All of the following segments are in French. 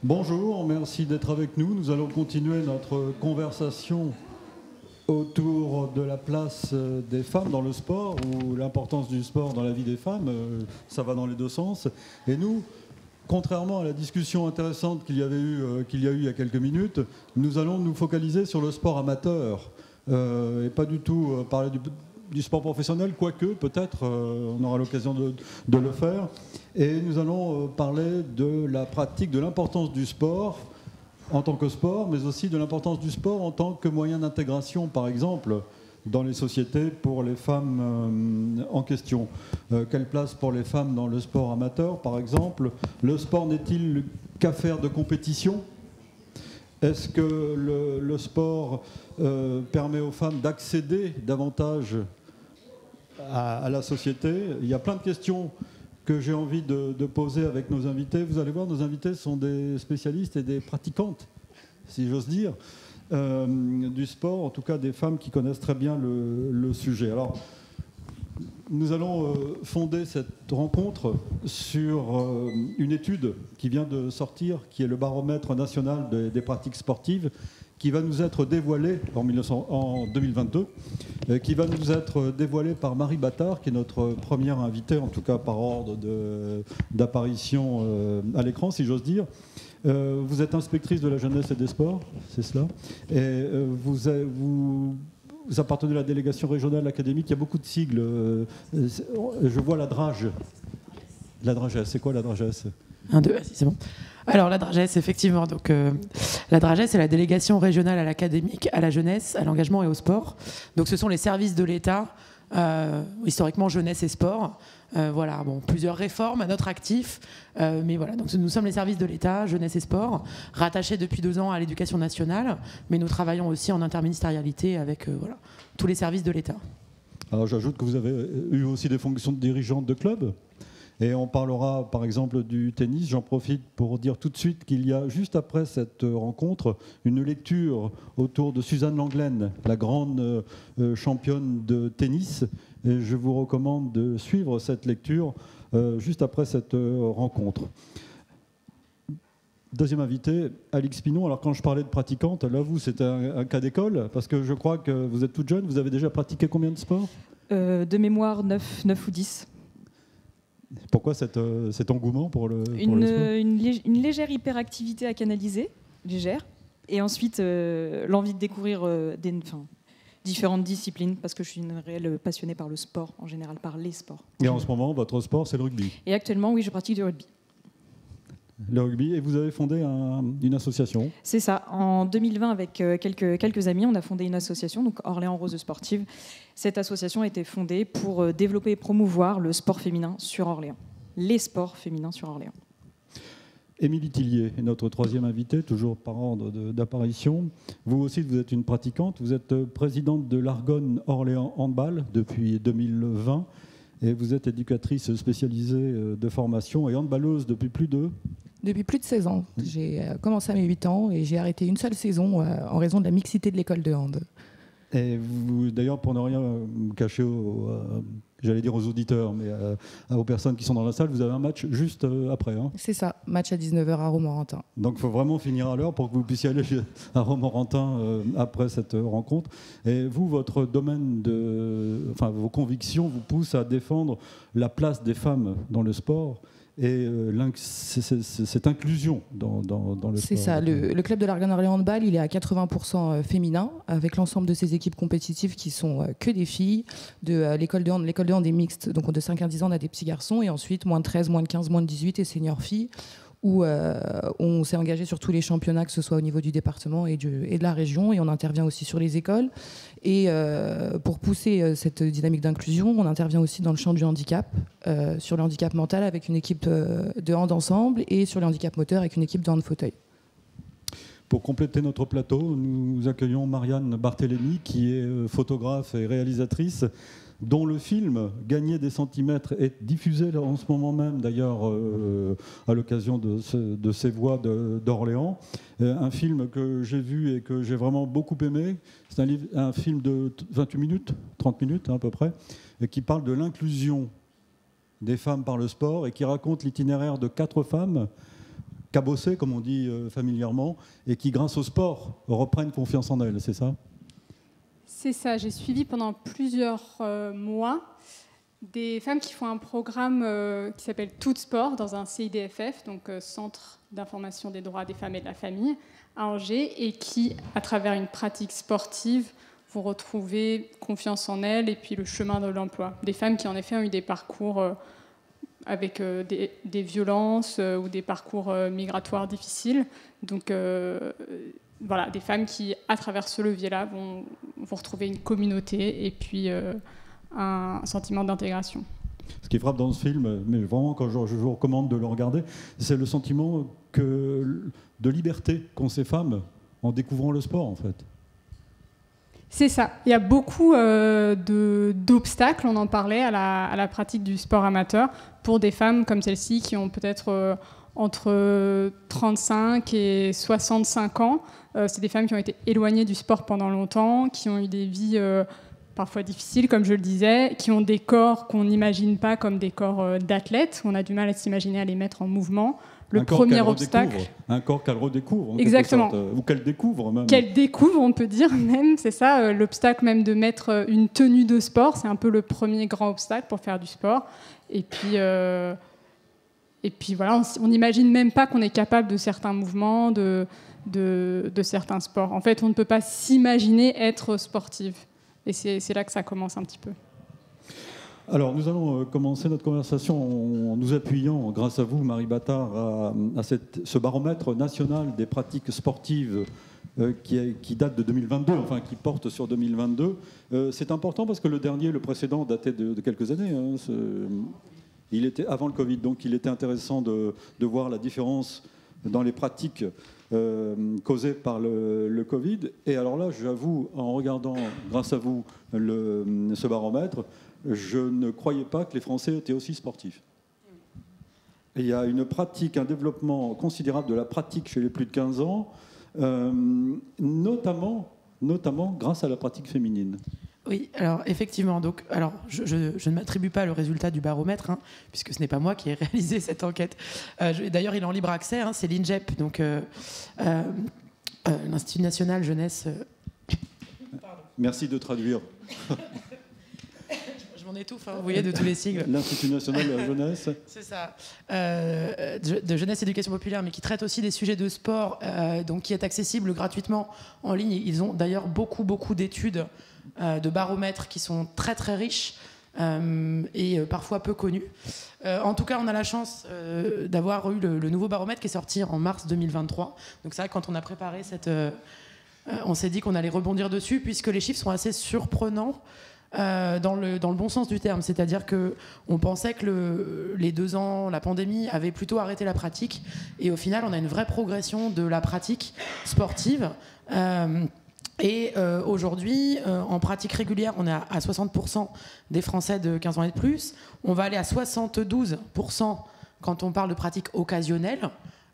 Bonjour, merci d'être avec nous. Nous allons continuer notre conversation autour de la place des femmes dans le sport ou l'importance du sport dans la vie des femmes. Ça va dans les deux sens. Et nous, contrairement à la discussion intéressante qu'il y a eu il y a quelques minutes, nous allons nous focaliser sur le sport amateur et pas du tout parler du sport professionnel, quoique peut-être on aura l'occasion de le faire. Et nous allons parler de la pratique, de l'importance du sport en tant que sport, mais aussi de l'importance du sport en tant que moyen d'intégration, par exemple, dans les sociétés pour les femmes en question. Quelle place pour les femmes dans le sport amateur, par exemple? Le sport n'est-il qu'affaire de compétition? Est-ce que le sport permet aux femmes d'accéder davantage à la société? Il y a plein de questions que j'ai envie de poser avec nos invités. Vous allez voir, nos invités sont des spécialistes et des pratiquantes, si j'ose dire, du sport, en tout cas des femmes qui connaissent très bien le sujet. Alors, nous allons fonder cette rencontre sur une étude qui vient de sortir, qui est le baromètre national des pratiques sportives, qui va nous être dévoilée en 2022, qui va nous être dévoilée par Marie Battard, qui est notre première invitée, en tout cas par ordre d'apparition à l'écran, si j'ose dire. Vous êtes inspectrice de la jeunesse et des sports, c'est cela, et vous appartenez à la délégation régionale académique. Il y a beaucoup de sigles. Je vois la DRAGE. La DRAGES, c'est quoi la DRAGES? 1, 2, c'est bon. Alors la DRAGES, effectivement, donc, la DRAGES, c'est la délégation régionale à l'académique, à la jeunesse, à l'engagement et au sport. Donc ce sont les services de l'État, historiquement jeunesse et sport. Voilà, bon, plusieurs réformes à notre actif, mais voilà, donc nous sommes les services de l'État, jeunesse et sport, rattachés depuis 2 ans à l'éducation nationale, mais nous travaillons aussi en interministérialité avec voilà, tous les services de l'État. Alors j'ajoute que vous avez eu aussi des fonctions de dirigeante de club. Et on parlera par exemple du tennis. J'en profite pour dire tout de suite qu'il y a juste après cette rencontre une lecture autour de Suzanne Langlaine, la grande championne de tennis. Et je vous recommande de suivre cette lecture juste après cette rencontre. Deuxième invité, Alix Pinon. Alors quand je parlais de pratiquante, là vous c'est un cas d'école, parce que je crois que vous êtes toute jeune. Vous avez déjà pratiqué combien de sports? De mémoire, 9 ou 10. Pourquoi cet engouement pour le sport? Une légère hyperactivité à canaliser, légère, et ensuite l'envie de découvrir différentes disciplines, parce que je suis une réelle passionnée par le sport, en général par les sports. Et en ce moment, votre sport, c'est le rugby? Et actuellement, oui, je pratique du rugby. Le rugby, et vous avez fondé une association? C'est ça. En 2020, avec quelques amis, on a fondé une association, donc Orléans Rose Sportive. Cette association a été fondée pour développer et promouvoir le sport féminin sur Orléans. Les sports féminins sur Orléans. Émilie Tillier est notre troisième invitée, toujours par ordre d'apparition. Vous aussi, vous êtes une pratiquante. Vous êtes présidente de l'Argonne Orléans Handball depuis 2020. Et vous êtes éducatrice spécialisée de formation et handballeuse depuis plus de 16 ans. J'ai commencé à mes 8 ans et j'ai arrêté une seule saison en raison de la mixité de l'école de hand. Et vous, d'ailleurs, pour ne rien me cacher j'allais dire aux auditeurs, mais aux personnes qui sont dans la salle, vous avez un match juste après. Hein. C'est ça, match à 19h à Romorantin. Donc il faut vraiment finir à l'heure pour que vous puissiez aller à Romorantin après cette rencontre. Et vous, votre domaine vos convictions vous poussent à défendre la place des femmes dans le sport et cette inclusion dans le sport. C'est ça, le club de l'Argonne Orléans Handball, il est à 80% féminin, avec l'ensemble de ses équipes compétitives qui sont que des filles. De l'école de hand est mixte, donc de 5 à 10 ans, on a des petits garçons, et ensuite moins de 13, moins de 15, moins de 18 et senior filles, où on s'est engagé sur tous les championnats, que ce soit au niveau du département et de la région, et on intervient aussi sur les écoles. Et pour pousser cette dynamique d'inclusion, on intervient aussi dans le champ du handicap, sur le handicap mental avec une équipe de hand ensemble, et sur le handicap moteur avec une équipe de hand fauteuil. Pour compléter notre plateau, nous accueillons Marianne Barthélémy, qui est photographe et réalisatrice, dont le film Gagner des centimètres est diffusé là, en ce moment même, d'ailleurs, à l'occasion de ces voix d'Orléans. Un film que j'ai vu et que j'ai vraiment beaucoup aimé. C'est un film de 28 minutes, 30 minutes hein, à peu près, et qui parle de l'inclusion des femmes par le sport et qui raconte l'itinéraire de 4 cabossées, comme on dit familièrement, et qui, grâce au sport, reprennent confiance en elles, c'est ça ? C'est ça, j'ai suivi pendant plusieurs mois des femmes qui font un programme qui s'appelle Tout Sport dans un CIDFF, donc Centre d'information des droits des femmes et de la famille, à Angers, et qui, à travers une pratique sportive, vont retrouver confiance en elles et puis le chemin de l'emploi. Des femmes qui, en effet, ont eu des parcours avec des violences ou des parcours migratoires difficiles. Donc, voilà, des femmes qui, à travers ce levier-là, vont retrouver une communauté et puis un sentiment d'intégration. Ce qui frappe dans ce film, mais vraiment quand je vous recommande de le regarder, c'est le sentiment de liberté qu'ont ces femmes en découvrant le sport, en fait. C'est ça. Il y a beaucoup d'obstacles, on en parlait, à la pratique du sport amateur pour des femmes comme celle-ci qui ont peut-être entre 35 et 65 ans. C'est des femmes qui ont été éloignées du sport pendant longtemps, qui ont eu des vies parfois difficiles, comme je le disais, qui ont des corps qu'on n'imagine pas comme des corps d'athlètes. On a du mal à s'imaginer à les mettre en mouvement. Le premier obstacle. Un corps qu'elle redécouvre. Exactement. Ou qu'elle découvre même. Qu'elle découvre, on peut dire même, c'est ça. L'obstacle même de mettre une tenue de sport, c'est un peu le premier grand obstacle pour faire du sport. Et puis voilà, on n'imagine même pas qu'on est capable de certains mouvements, de certains sports. En fait, on ne peut pas s'imaginer être sportive. Et c'est là que ça commence un petit peu. Alors, nous allons commencer notre conversation en nous appuyant, grâce à vous, Marie Battard, à ce baromètre national des pratiques sportives qui date de 2022, enfin qui porte sur 2022. C'est important parce que le précédent, datait de quelques années. Hein, il était avant le Covid, donc il était intéressant de voir la différence dans les pratiques causées par le Covid. Et alors là, j'avoue, en regardant, grâce à vous, ce baromètre, je ne croyais pas que les Français étaient aussi sportifs. Et il y a un développement considérable de la pratique chez les plus de 15 ans, notamment grâce à la pratique féminine. Oui, alors effectivement, je ne m'attribue pas le résultat du baromètre, hein, puisque ce n'est pas moi qui ai réalisé cette enquête. D'ailleurs, il est en libre accès, hein, c'est l'INJEP, donc l'Institut national jeunesse. Merci de traduire. Je m'en étouffe, hein, vous voyez, de tous les sigles. L'Institut national de la jeunesse. C'est ça. De jeunesse éducation populaire, mais qui traite aussi des sujets de sport, donc qui est accessible gratuitement en ligne. Ils ont d'ailleurs beaucoup d'études de baromètres qui sont très très riches et parfois peu connus. En tout cas, on a la chance d'avoir eu le nouveau baromètre qui est sorti en mars 2023. Donc c'est vrai que quand on a préparé on s'est dit qu'on allait rebondir dessus, puisque les chiffres sont assez surprenants. Dans le bon sens du terme, c'est-à-dire qu'on pensait que les 2 ans, la pandémie avait plutôt arrêté la pratique, et au final on a une vraie progression de la pratique sportive, et aujourd'hui en pratique régulière on est à 60% des Français de 15 ans et de plus, on va aller à 72% quand on parle de pratique occasionnelle.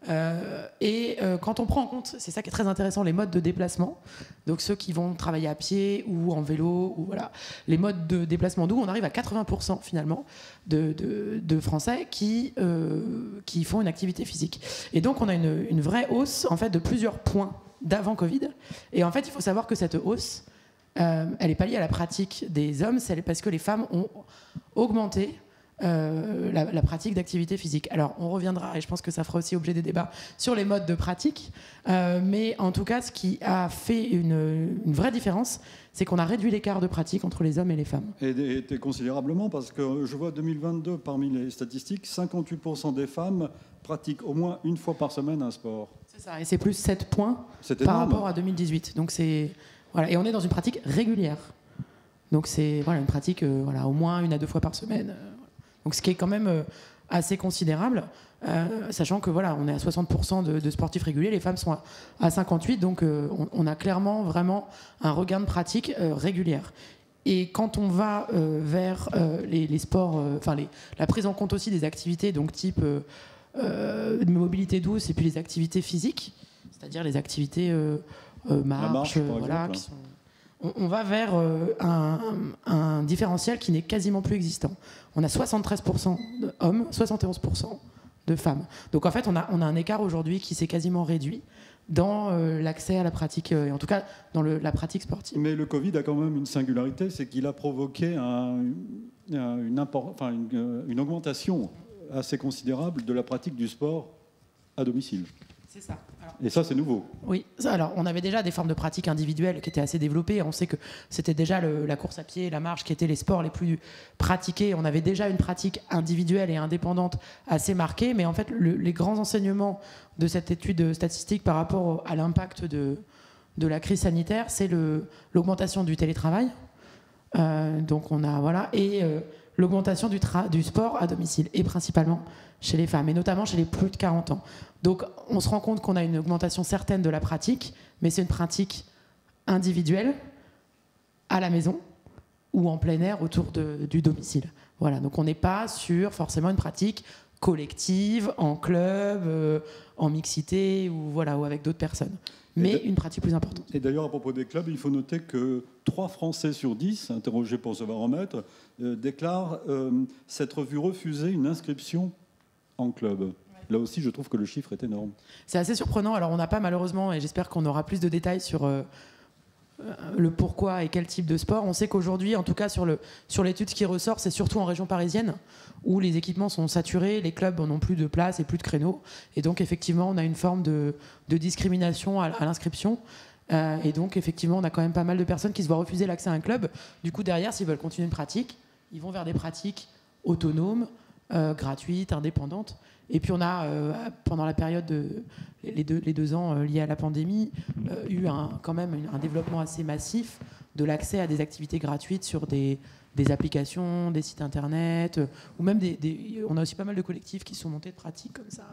Quand on prend en compte, c'est ça qui est très intéressant, les modes de déplacement, donc ceux qui vont travailler à pied ou en vélo, ou voilà, les modes de déplacement doux, on arrive à 80% finalement de Français qui font une activité physique. Et donc on a une vraie hausse en fait de plusieurs points d'avant Covid. Et en fait, il faut savoir que cette hausse, elle n'est pas liée à la pratique des hommes, c'est parce que les femmes ont augmenté la pratique d'activité physique. Alors, on reviendra, et je pense que ça fera aussi objet des débats, sur les modes de pratique. Mais en tout cas, ce qui a fait une vraie différence, c'est qu'on a réduit l'écart de pratique entre les hommes et les femmes. Et considérablement, parce que je vois 2022, parmi les statistiques, 58% des femmes pratiquent au moins une fois par semaine un sport. C'est ça, et c'est plus 7 points par rapport à 2018. Donc voilà, et on est dans une pratique régulière. Donc c'est une pratique au moins 1 à 2 fois par semaine. Donc ce qui est quand même assez considérable, sachant que on est à 60% de sportifs réguliers, les femmes sont à 58%, donc on a clairement vraiment un regain de pratique régulière. Et quand on va vers les sports, la prise en compte aussi des activités, donc type de mobilité douce, et puis les activités physiques, c'est-à-dire les activités marche qui sont... On va vers un différentiel qui n'est quasiment plus existant. On a 73% d'hommes, 71% de femmes. Donc en fait, on a un écart aujourd'hui qui s'est quasiment réduit dans l'accès à la pratique, et en tout cas dans la pratique sportive. Mais le Covid a quand même une singularité, c'est qu'il a provoqué une augmentation assez considérable de la pratique du sport à domicile. C'est ça. Alors, et ça, c'est nouveau. Oui. Alors, on avait déjà des formes de pratique individuelles qui étaient assez développées. On sait que c'était déjà la course à pied, la marche qui étaient les sports les plus pratiqués. On avait déjà une pratique individuelle et indépendante assez marquée. Mais en fait, les grands enseignements de cette étude statistique par rapport à l'impact de la crise sanitaire, c'est l'augmentation du télétravail. Donc, on a... Voilà. Et l'augmentation du sport à domicile, et principalement chez les femmes, et notamment chez les plus de 40 ans. Donc on se rend compte qu'on a une augmentation certaine de la pratique, mais c'est une pratique individuelle, à la maison, ou en plein air autour du domicile. Voilà, donc on n'est pas sur forcément une pratique collective, en club, en mixité, ou avec d'autres personnes. Mais une pratique plus importante. Et d'ailleurs, à propos des clubs, il faut noter que 3 Français sur 10, interrogés pour ce baromètre, déclarent s'être vu refuser une inscription en club. Là aussi, je trouve que le chiffre est énorme. C'est assez surprenant. Alors, on n'a pas malheureusement, et j'espère qu'on aura plus de détails sur le pourquoi et quel type de sport. On sait qu'aujourd'hui, en tout cas sur l'étude, ce qui ressort, c'est surtout en région parisienne, où les équipements sont saturés, les clubs n'ont plus de place et plus de créneaux. Et donc, effectivement, on a une forme de discrimination à l'inscription. Et donc, effectivement, on a quand même pas mal de personnes qui se voient refuser l'accès à un club. Du coup, derrière, s'ils veulent continuer une pratique, ils vont vers des pratiques autonomes, gratuites, indépendantes. Et puis on a, pendant la période les deux ans liés à la pandémie, eu quand même un développement assez massif de l'accès à des activités gratuites sur des applications, des sites internet, ou même on a aussi pas mal de collectifs qui sont montés de pratiques comme ça,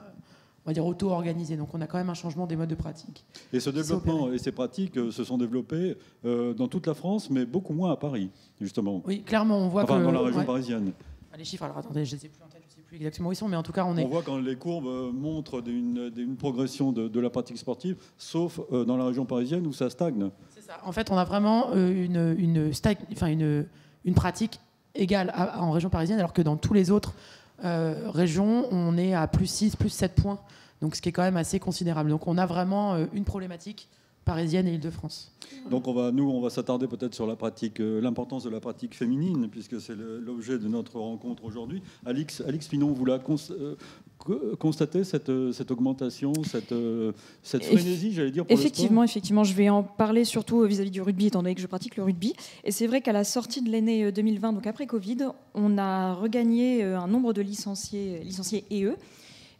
on va dire auto-organisés. Donc on a quand même un changement des modes de pratique. Et ce développement et ces pratiques se sont développés dans toute la France, mais beaucoup moins à Paris, justement. Oui, clairement, on voit que... dans la région parisienne. Les chiffres, alors attendez, je ne les ai plus en tête, je ne sais plus exactement où ils sont, mais en tout cas, on voit quand les courbes montrent une progression de la pratique sportive, sauf dans la région parisienne où ça stagne. C'est ça. En fait, on a vraiment une pratique égale en région parisienne, alors que dans toutes les autres régions, on est à plus 6, plus 7 points. Donc, ce qui est quand même assez considérable. Donc, on a vraiment une problématique parisienne et Île-de-France. Donc on va s'attarder peut-être sur l'importance de la pratique féminine, puisque c'est l'objet de notre rencontre aujourd'hui. Alix Pinon, vous la constatez cette augmentation, cette frénésie, j'allais dire, pour effectivement, je vais en parler surtout vis-à-vis du rugby, étant donné que je pratique le rugby. Et c'est vrai qu'à la sortie de l'année 2020, donc après Covid, on a regagné un nombre de licenciés EE.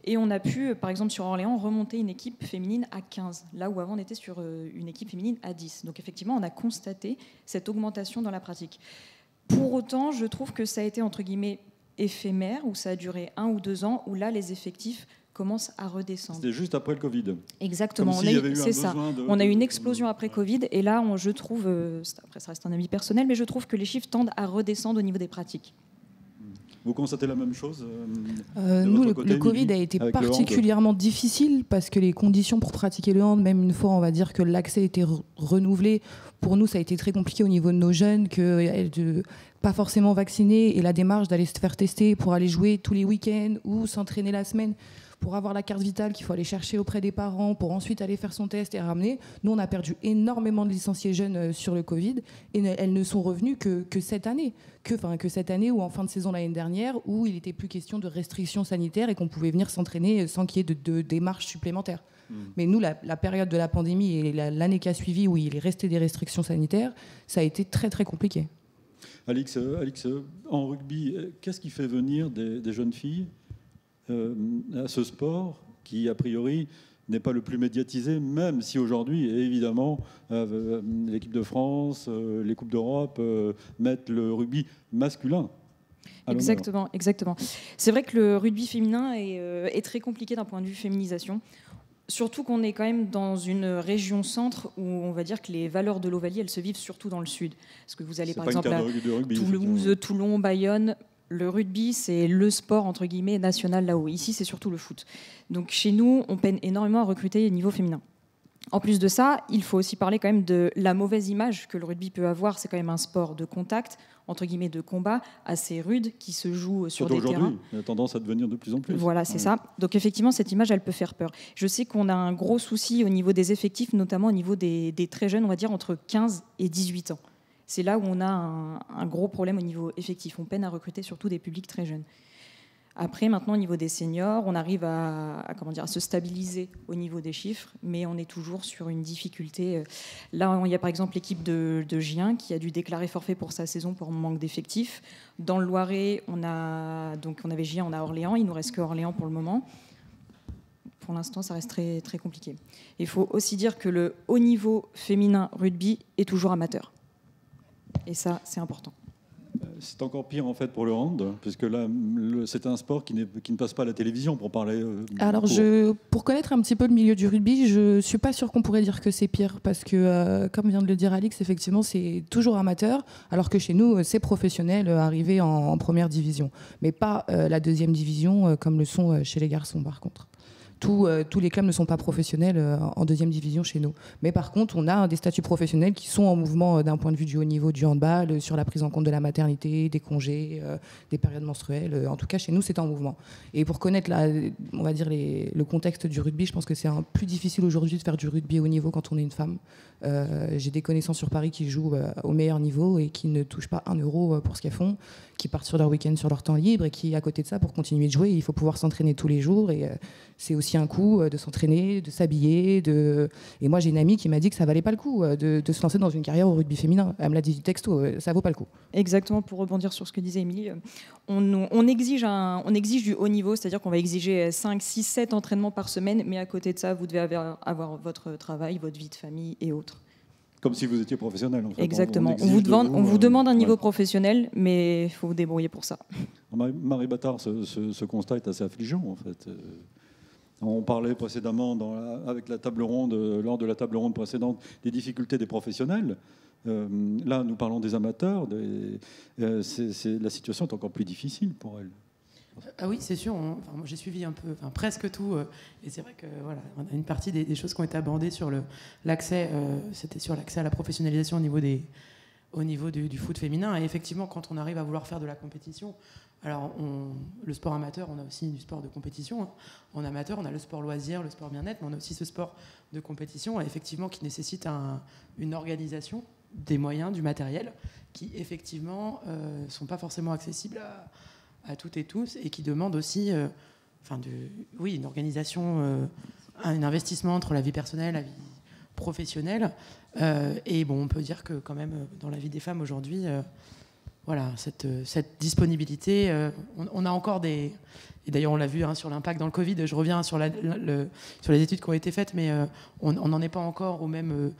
Et on a pu, par exemple sur Orléans, remonter une équipe féminine à 15, là où avant on était sur une équipe féminine à 10. Donc effectivement, on a constaté cette augmentation dans la pratique. Pour autant, je trouve que ça a été, entre guillemets, éphémère, où ça a duré 1 ou 2 ans, où là, les effectifs commencent à redescendre. C'était juste après le Covid. Exactement. C'est ça. On a eu une explosion après Covid, et là, je trouve, après ça reste un avis personnel, mais je trouve que les chiffres tendent à redescendre au niveau des pratiques. Vous constatez la même chose Nous, le Covid a été particulièrement difficile parce que les conditions pour pratiquer le hand, même une fois, on va dire que l'accès était renouvelé, pour nous, ça a été très compliqué au niveau de nos jeunes, pas forcément vaccinés, et la démarche d'aller se faire tester pour aller jouer tous les week-ends ou s'entraîner la semaine pour avoir la carte vitale qu'il faut aller chercher auprès des parents, pour ensuite aller faire son test et ramener. Nous, on a perdu énormément de licenciés jeunes sur le Covid, et elles ne sont revenues que cette année. Que cette année ou en fin de saison l'année dernière, où il n'était plus question de restrictions sanitaires et qu'on pouvait venir s'entraîner sans qu'il y ait de démarches supplémentaires. Mais nous, la période de la pandémie et l'année qui a suivi, où il est resté des restrictions sanitaires, ça a été très très compliqué. Alix, en rugby, qu'est-ce qui fait venir des jeunes filles à ce sport qui, a priori, n'est pas le plus médiatisé, même si aujourd'hui, évidemment, l'équipe de France, les Coupes d'Europe mettent le rugby masculin. Exactement. C'est vrai que le rugby féminin est très compliqué d'un point de vue féminisation. Surtout qu'on est quand même dans une région centre où on va dire que les valeurs de l'Ovalie, elles se vivent surtout dans le sud. Parce que vous allez par exemple à Toulouse, Toulon, Bayonne. Le rugby, c'est le sport, entre guillemets, national là-haut. Ici, c'est surtout le foot. Donc chez nous, on peine énormément à recruter au niveau féminin. En plus de ça, il faut aussi parler quand même de la mauvaise image que le rugby peut avoir. C'est quand même un sport de contact, entre guillemets de combat, assez rude, qui se joue sur Surtout des terrains. aujourd'hui, il a tendance à devenir de plus en plus. Voilà, c'est ça. Donc effectivement, cette image, elle peut faire peur. Je sais qu'on a un gros souci au niveau des effectifs, notamment au niveau des très jeunes, on va dire entre 15 et 18 ans. C'est là où on a un gros problème au niveau effectif. On peine à recruter surtout des publics très jeunes. Après, maintenant, au niveau des seniors, on arrive à se stabiliser au niveau des chiffres, mais on est toujours sur une difficulté. Là, il y a par exemple l'équipe de Gien qui a dû déclarer forfait pour sa saison pour manque d'effectifs. Dans le Loiret, on avait Gien, on a Orléans. Il ne nous reste que Orléans pour le moment. Pour l'instant, ça reste très, très compliqué. Il faut aussi dire que le haut niveau féminin rugby est toujours amateur. Et ça, c'est important. C'est encore pire en fait pour le hand, puisque là, c'est un sport qui ne passe pas à la télévision pour parler. Alors, pour connaître un petit peu le milieu du rugby, je ne suis pas sûre qu'on pourrait dire que c'est pire, parce que, comme vient de le dire Alix, effectivement, c'est toujours amateur, alors que chez nous, c'est professionnel, arrivé en première division, mais pas la deuxième division, comme le sont chez les garçons, par contre. Tous les clubs ne sont pas professionnels en deuxième division chez nous. Mais par contre, on a des statuts professionnels qui sont en mouvement d'un point de vue du haut niveau du handball, sur la prise en compte de la maternité, des congés, des périodes menstruelles. En tout cas, chez nous, c'est en mouvement. Et pour connaître, on va dire le contexte du rugby, je pense que c'est plus difficile aujourd'hui de faire du rugby haut niveau quand on est une femme. J'ai des connaissances sur Paris qui jouent au meilleur niveau et qui ne touchent pas 1 euro pour ce qu'elles font, qui partent sur leur week-end, sur leur temps libre, et qui, à côté de ça, pour continuer de jouer, il faut pouvoir s'entraîner tous les jours. Et c'est aussi un coup de s'entraîner, de s'habiller. Et moi, j'ai une amie qui m'a dit que ça valait pas le coup de se lancer dans une carrière au rugby féminin. Elle me l'a dit texto, ça vaut pas le coup. Exactement, pour rebondir sur ce que disait Émilie, on exige du haut niveau, c'est-à-dire qu'on va exiger 5, 6, 7 entraînements par semaine, mais à côté de ça, vous devez avoir votre travail, votre vie de famille et autres. Comme si vous étiez professionnel, en fait. Exactement. On vous demande un niveau professionnel, mais il faut vous débrouiller pour ça. Marie Battard, ce constat est assez affligeant, en fait. On parlait précédemment avec la table ronde, lors de la table ronde précédente, des difficultés des professionnels. Là, nous parlons des amateurs. La situation est encore plus difficile pour elles. Ah oui, c'est sûr. Moi, j'ai suivi un peu, presque tout. Et c'est vrai que voilà, on a une partie des choses qui ont été abordées sur l'accès. C'était sur l'accès à la professionnalisation au niveau du foot féminin. Et effectivement, quand on arrive à vouloir faire de la compétition, alors le sport amateur, on a aussi du sport de compétition. En amateur, on a le sport loisir, le sport bien-être, mais on a aussi ce sport de compétition, effectivement, qui nécessite une organisation, des moyens, du matériel, qui effectivement sont pas forcément accessibles à toutes et tous, et qui demandent aussi une organisation, un investissement entre la vie personnelle, la vie professionnelle. Et bon, on peut dire que quand même, dans la vie des femmes aujourd'hui, voilà, cette disponibilité, on a encore des... Et d'ailleurs, on l'a vu sur l'impact dans le Covid, je reviens sur les études qui ont été faites, mais on n'en est pas encore aux mêmes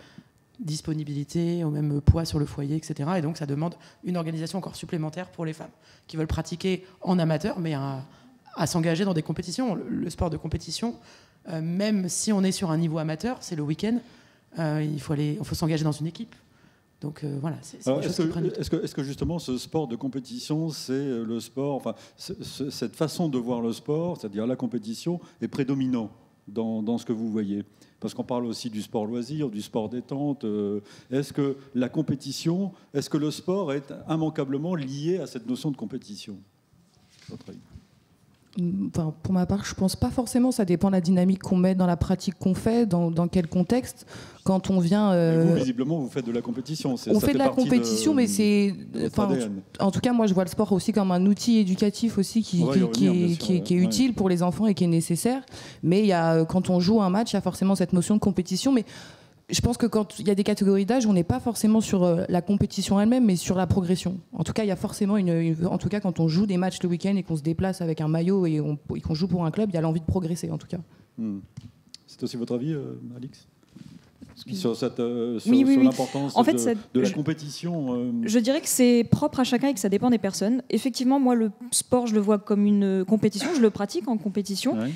disponibilité, au même poids sur le foyer, etc. Et donc, ça demande une organisation encore supplémentaire pour les femmes qui veulent pratiquer en amateur, mais à s'engager dans des compétitions. Le sport de compétition, même si on est sur un niveau amateur, c'est le week-end, il faut s'engager dans une équipe. Donc voilà, c'est des choses qui prennent du temps. Est-ce que justement ce sport de compétition, c'est le sport, cette façon de voir le sport, c'est-à-dire la compétition, est prédominant dans ce que vous voyez? Parce qu'on parle aussi du sport loisir, du sport détente. Est-ce que la compétition, est-ce que le sport est immanquablement lié à cette notion de compétition? Votre avis? Enfin, pour ma part, je pense pas forcément. Ça dépend de la dynamique qu'on met dans la pratique qu'on fait, dans quel contexte. Quand on vient, vous, visiblement, vous faites de la compétition. On fait de la compétition, mais c'est, en tout cas, moi, je vois le sport aussi comme un outil éducatif aussi qui est utile pour les enfants et qui est nécessaire. Mais quand on joue un match, il y a forcément cette notion de compétition. Mais je pense que quand il y a des catégories d'âge, on n'est pas forcément sur la compétition elle-même, mais sur la progression. En tout cas, il y a forcément en tout cas, quand on joue des matchs le week-end et qu'on se déplace avec un maillot et qu'on joue pour un club, il y a l'envie de progresser, en tout cas. C'est aussi votre avis, Alix, sur l'importance en fait, de la compétition? Je dirais que c'est propre à chacun et que ça dépend des personnes. Effectivement, moi, le sport, je le vois comme une compétition. Je le pratique en compétition. Ouais.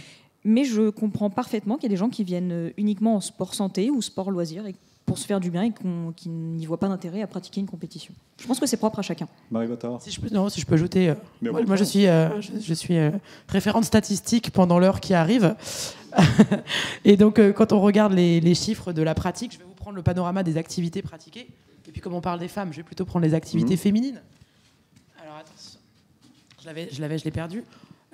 Mais je comprends parfaitement qu'il y a des gens qui viennent uniquement en sport santé ou sport loisir et pour se faire du bien et qui n'y voient pas d'intérêt à pratiquer une compétition. Je pense que c'est propre à chacun. Marie Battard. Si je peux ajouter, moi je suis référente statistique pendant l'heure qui arrive. Et donc, quand on regarde les chiffres de la pratique, je vais vous prendre le panorama des activités pratiquées. Et puis, comme on parle des femmes, je vais plutôt prendre les activités féminines. Alors, attention. Je l'ai perdu.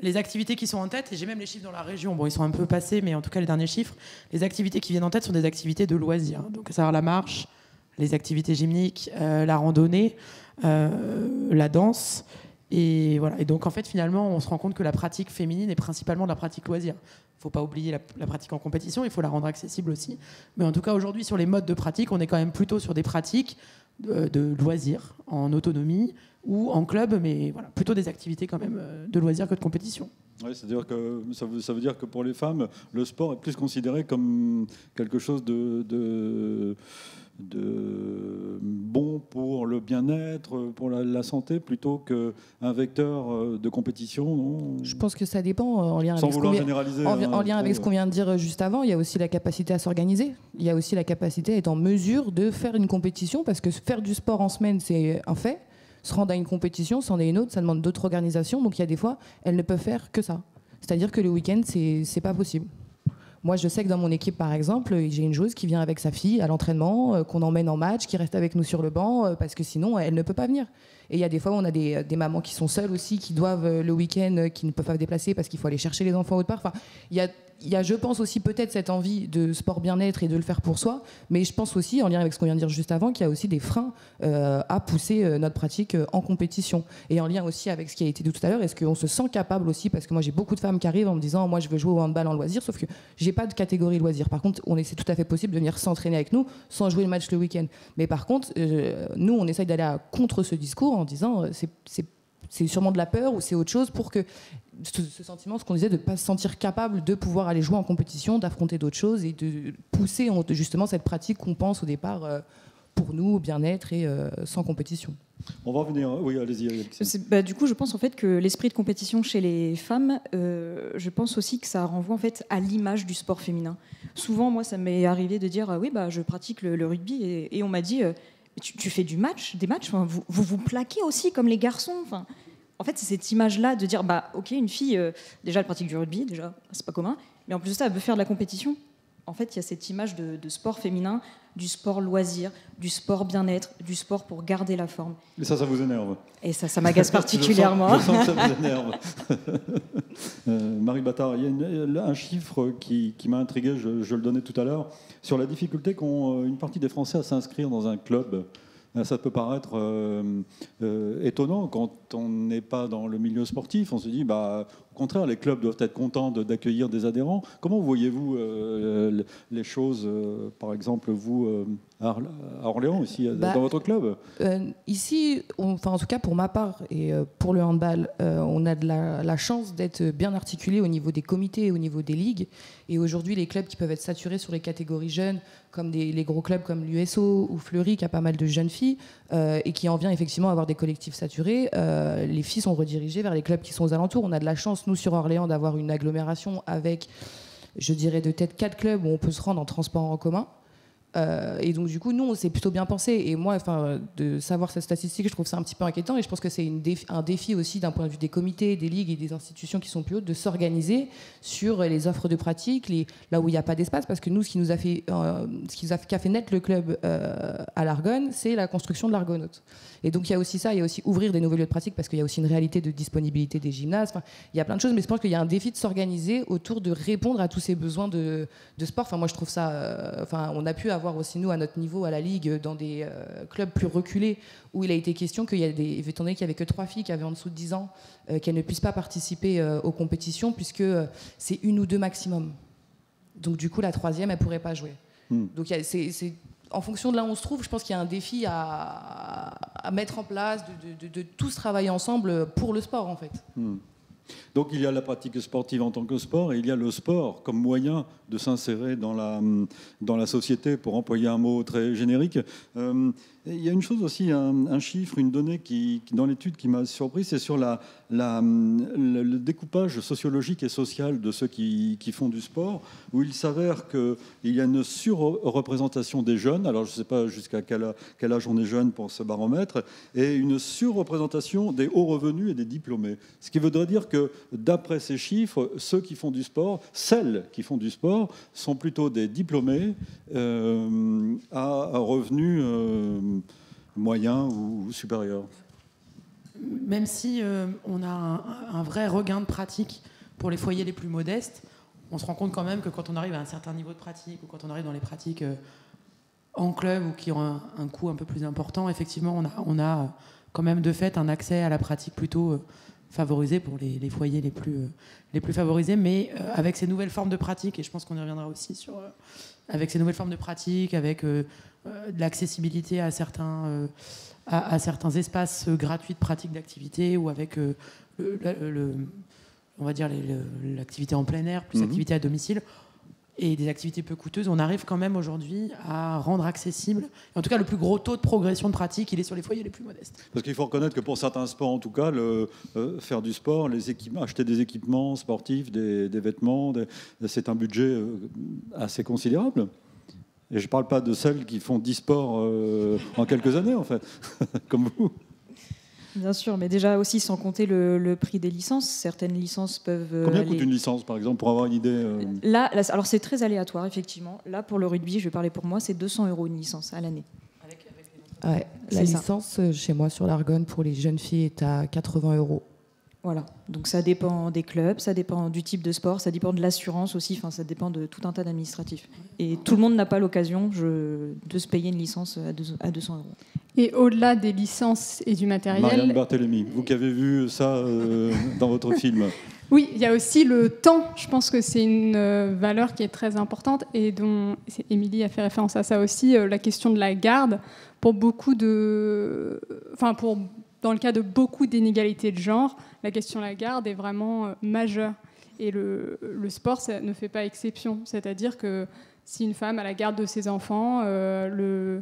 Les activités qui sont en tête, et j'ai même les chiffres dans la région, bon, ils sont un peu passés, mais en tout cas, les derniers chiffres, les activités qui viennent en tête sont des activités de loisirs. Donc, à savoir la marche, les activités gymniques, la randonnée, la danse. Et voilà. Et donc, en fait, finalement, on se rend compte que la pratique féminine est principalement de la pratique loisir. Il ne faut pas oublier la pratique en compétition, il faut la rendre accessible aussi. Mais en tout cas, aujourd'hui, sur les modes de pratique, on est quand même plutôt sur des pratiques de loisirs, en autonomie ou en club, mais voilà, plutôt des activités quand même de loisirs que de compétition. Oui, c'est-à-dire que ça veut dire que pour les femmes, le sport est plus considéré comme quelque chose de bon pour le bien-être, pour la santé, plutôt qu'un vecteur de compétition, non? Je pense que ça dépend. En lien Sans avec vouloir généraliser. en lien avec ce qu'on vient de dire juste avant, il y a aussi la capacité à s'organiser. Il y a aussi la capacité à être en mesure de faire une compétition, parce que faire du sport en semaine, c'est un fait. Se rendre à une compétition, c'en est une autre, ça demande d'autres organisations. Donc il y a des fois, elles ne peuvent faire que ça. C'est-à-dire que le week-end, c'est pas possible. Moi, je sais que dans mon équipe, par exemple, j'ai une joueuse qui vient avec sa fille à l'entraînement, qu'on emmène en match, qui reste avec nous sur le banc, parce que sinon, elle ne peut pas venir. Et il y a des fois où on a des mamans qui sont seules aussi, qui doivent le week-end, qui ne peuvent pas se déplacer parce qu'il faut aller chercher les enfants autre part. Enfin, il y a, je pense aussi, peut-être cette envie de sport bien-être et de le faire pour soi, mais je pense aussi, en lien avec ce qu'on vient de dire juste avant, qu'il y a aussi des freins à pousser notre pratique en compétition. Et en lien aussi avec ce qui a été dit tout à l'heure, est-ce qu'on se sent capable aussi, parce que moi j'ai beaucoup de femmes qui arrivent en me disant moi je veux jouer au handball en loisir, sauf que j'ai pas de catégorie loisir. Par contre, c'est tout à fait possible de venir s'entraîner avec nous sans jouer le match le week-end. Mais par contre, nous on essaye d'aller contre ce discours en disant c'est sûrement de la peur ou c'est autre chose, pour que ce sentiment, ce qu'on disait, de ne pas se sentir capable de pouvoir aller jouer en compétition, d'affronter d'autres choses et de pousser justement cette pratique qu'on pense au départ pour nous, au bien-être et sans compétition. On va revenir. Oui, allez-y. Du coup, je pense en fait que l'esprit de compétition chez les femmes, je pense aussi que ça renvoie en fait à l'image du sport féminin. Souvent, moi, ça m'est arrivé de dire oui, je pratique le rugby et on m'a dit tu fais des matchs, enfin, vous plaquez aussi comme les garçons. Enfin, en fait, c'est cette image-là de dire ok, une fille, déjà elle pratique du rugby, déjà c'est pas commun, mais en plus de ça, elle veut faire de la compétition. En fait, il y a cette image de sport féminin, du sport loisir, du sport bien-être, du sport pour garder la forme. Et ça vous énerve? Et ça m'agace particulièrement. Je sens que ça vous énerve. Marie Battard, il y a un chiffre qui m'a intrigué, je le donnais tout à l'heure, sur la difficulté qu'ont une partie des Français à s'inscrire dans un club. Ça peut paraître étonnant quand on n'est pas dans le milieu sportif. On se dit, au contraire, les clubs doivent être contents d'accueillir des adhérents. Comment voyez-vous les choses, par exemple, vous, à Orléans, ici, dans votre club? Ici, en tout cas pour ma part et pour le handball, on a de la chance d'être bien articulé au niveau des comités et au niveau des ligues. Et aujourd'hui, les clubs qui peuvent être saturés sur les catégories jeunes, comme les gros clubs comme l'USO ou Fleury, qui a pas mal de jeunes filles, et qui en vient effectivement avoir des collectifs saturés, les filles sont redirigées vers les clubs qui sont aux alentours. On a de la chance, nous, sur Orléans, d'avoir une agglomération avec, je dirais, de tête 4 clubs où on peut se rendre en transport en commun. Et donc du coup, nous, on s'est plutôt bien pensé. Et moi, de savoir cette statistique, je trouve ça un petit peu inquiétant. Et je pense que c'est un défi aussi d'un point de vue des comités, des ligues et des institutions qui sont plus hautes, de s'organiser sur les offres de pratique, là où il n'y a pas d'espace. Parce que nous, ce qui a fait naître le club à l'Argonne, c'est la construction de l'Argonaute. Et donc il y a aussi ça, il y a aussi ouvrir des nouveaux lieux de pratique, parce qu'il y a aussi une réalité de disponibilité des gymnases. Il y a plein de choses, mais je pense qu'il y a un défi de s'organiser autour de répondre à tous ces besoins de sport. Moi, je trouve ça. On a pu avoir aussi, nous, à notre niveau, à la Ligue, dans des clubs plus reculés, où il a été question qu'il y a étant donné qu'il n'y avait que 3 filles qui avaient en dessous de 10 ans, qu'elles ne puissent pas participer aux compétitions, puisque c'est 1 ou 2 maximum. Donc du coup, la 3e, elle ne pourrait pas jouer. Donc c'est en fonction de là où on se trouve, je pense qu'il y a un défi à mettre en place, de tous travailler ensemble pour le sport, en fait. Donc il y a la pratique sportive en tant que sport, et il y a le sport comme moyen de s'insérer dans la société, pour employer un mot très générique. Il y a une chose aussi, un chiffre, une donnée qui dans l'étude qui m'a surpris, c'est sur le découpage sociologique et social de ceux qui font du sport, où il s'avère qu'il y a une surreprésentation des jeunes, alors je ne sais pas jusqu'à quel âge on est jeune pour ce baromètre, et une surreprésentation des hauts revenus et des diplômés. Ce qui voudrait dire que que d'après ces chiffres, ceux qui font du sport, celles qui font du sport, sont plutôt des diplômés à revenus moyens ou supérieurs. Même si on a un vrai regain de pratique pour les foyers les plus modestes, on se rend compte quand même que quand on arrive à un certain niveau de pratique ou quand on arrive dans les pratiques en club ou qui ont un coût un peu plus important, effectivement, on a quand même de fait un accès à la pratique plutôt favorisé pour les foyers les plus favorisés, mais avec ces nouvelles formes de pratique, et je pense qu'on y reviendra aussi avec ces nouvelles formes de pratique, avec de l'accessibilité à certains espaces gratuits de pratique d'activité ou avec on va dire l'activité en plein air plus l'activité à domicile et des activités peu coûteuses, on arrive quand même aujourd'hui à rendre accessible, en tout cas le plus gros taux de progression de pratique, il est sur les foyers les plus modestes. Parce qu'il faut reconnaître que pour certains sports, en tout cas, faire du sport, acheter des équipements sportifs, des vêtements, c'est un budget assez considérable. Et je ne parle pas de celles qui font 10 sports en quelques années, en fait, comme vous. Bien sûr, mais déjà aussi sans compter le prix des licences. Certaines licences peuvent... Combien coûte une licence, par exemple, pour avoir une idée Là, alors c'est très aléatoire, effectivement. Là, pour le rugby, je vais parler pour moi, c'est 200 € une licence à l'année. Ouais, la licence, chez moi, sur l'Argonne, pour les jeunes filles, est à 80 €. Voilà, donc ça dépend des clubs, ça dépend du type de sport, ça dépend de l'assurance aussi, enfin ça dépend de tout un tas d'administratifs. Et tout le monde n'a pas l'occasion de se payer une licence à 200 €. Et au-delà des licences et du matériel... Marianne Barthélemy, vous qui avez vu ça dans votre film. Oui, il y a aussi le temps. Je pense que c'est une valeur qui est très importante et dont Émilie a fait référence à ça aussi, la question de la garde. Pour beaucoup dans le cas de beaucoup d'inégalités de genre, la question de la garde est vraiment majeure. Et le sport, ça ne fait pas exception. C'est-à-dire que si une femme a la garde de ses enfants, le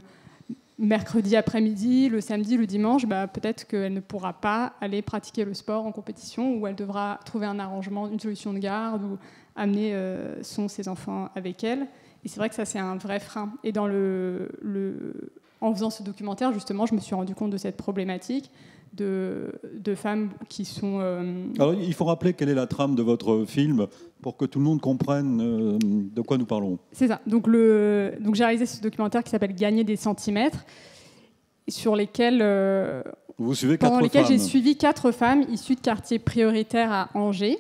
mercredi après-midi, le samedi, le dimanche, peut-être qu'elle ne pourra pas aller pratiquer le sport en compétition, ou elle devra trouver un arrangement, une solution de garde, ou amener ses enfants avec elle. Et c'est vrai que ça, c'est un vrai frein. Et en faisant ce documentaire, justement, je me suis rendu compte de cette problématique de femmes qui sont... Alors, il faut rappeler quelle est la trame de votre film pour que tout le monde comprenne de quoi nous parlons. C'est ça. Donc j'ai réalisé ce documentaire qui s'appelle « Gagner des centimètres », sur lesquels... Vous suivez pendant 4 lesquels femmes. j'ai suivi 4 femmes issues de quartiers prioritaires à Angers,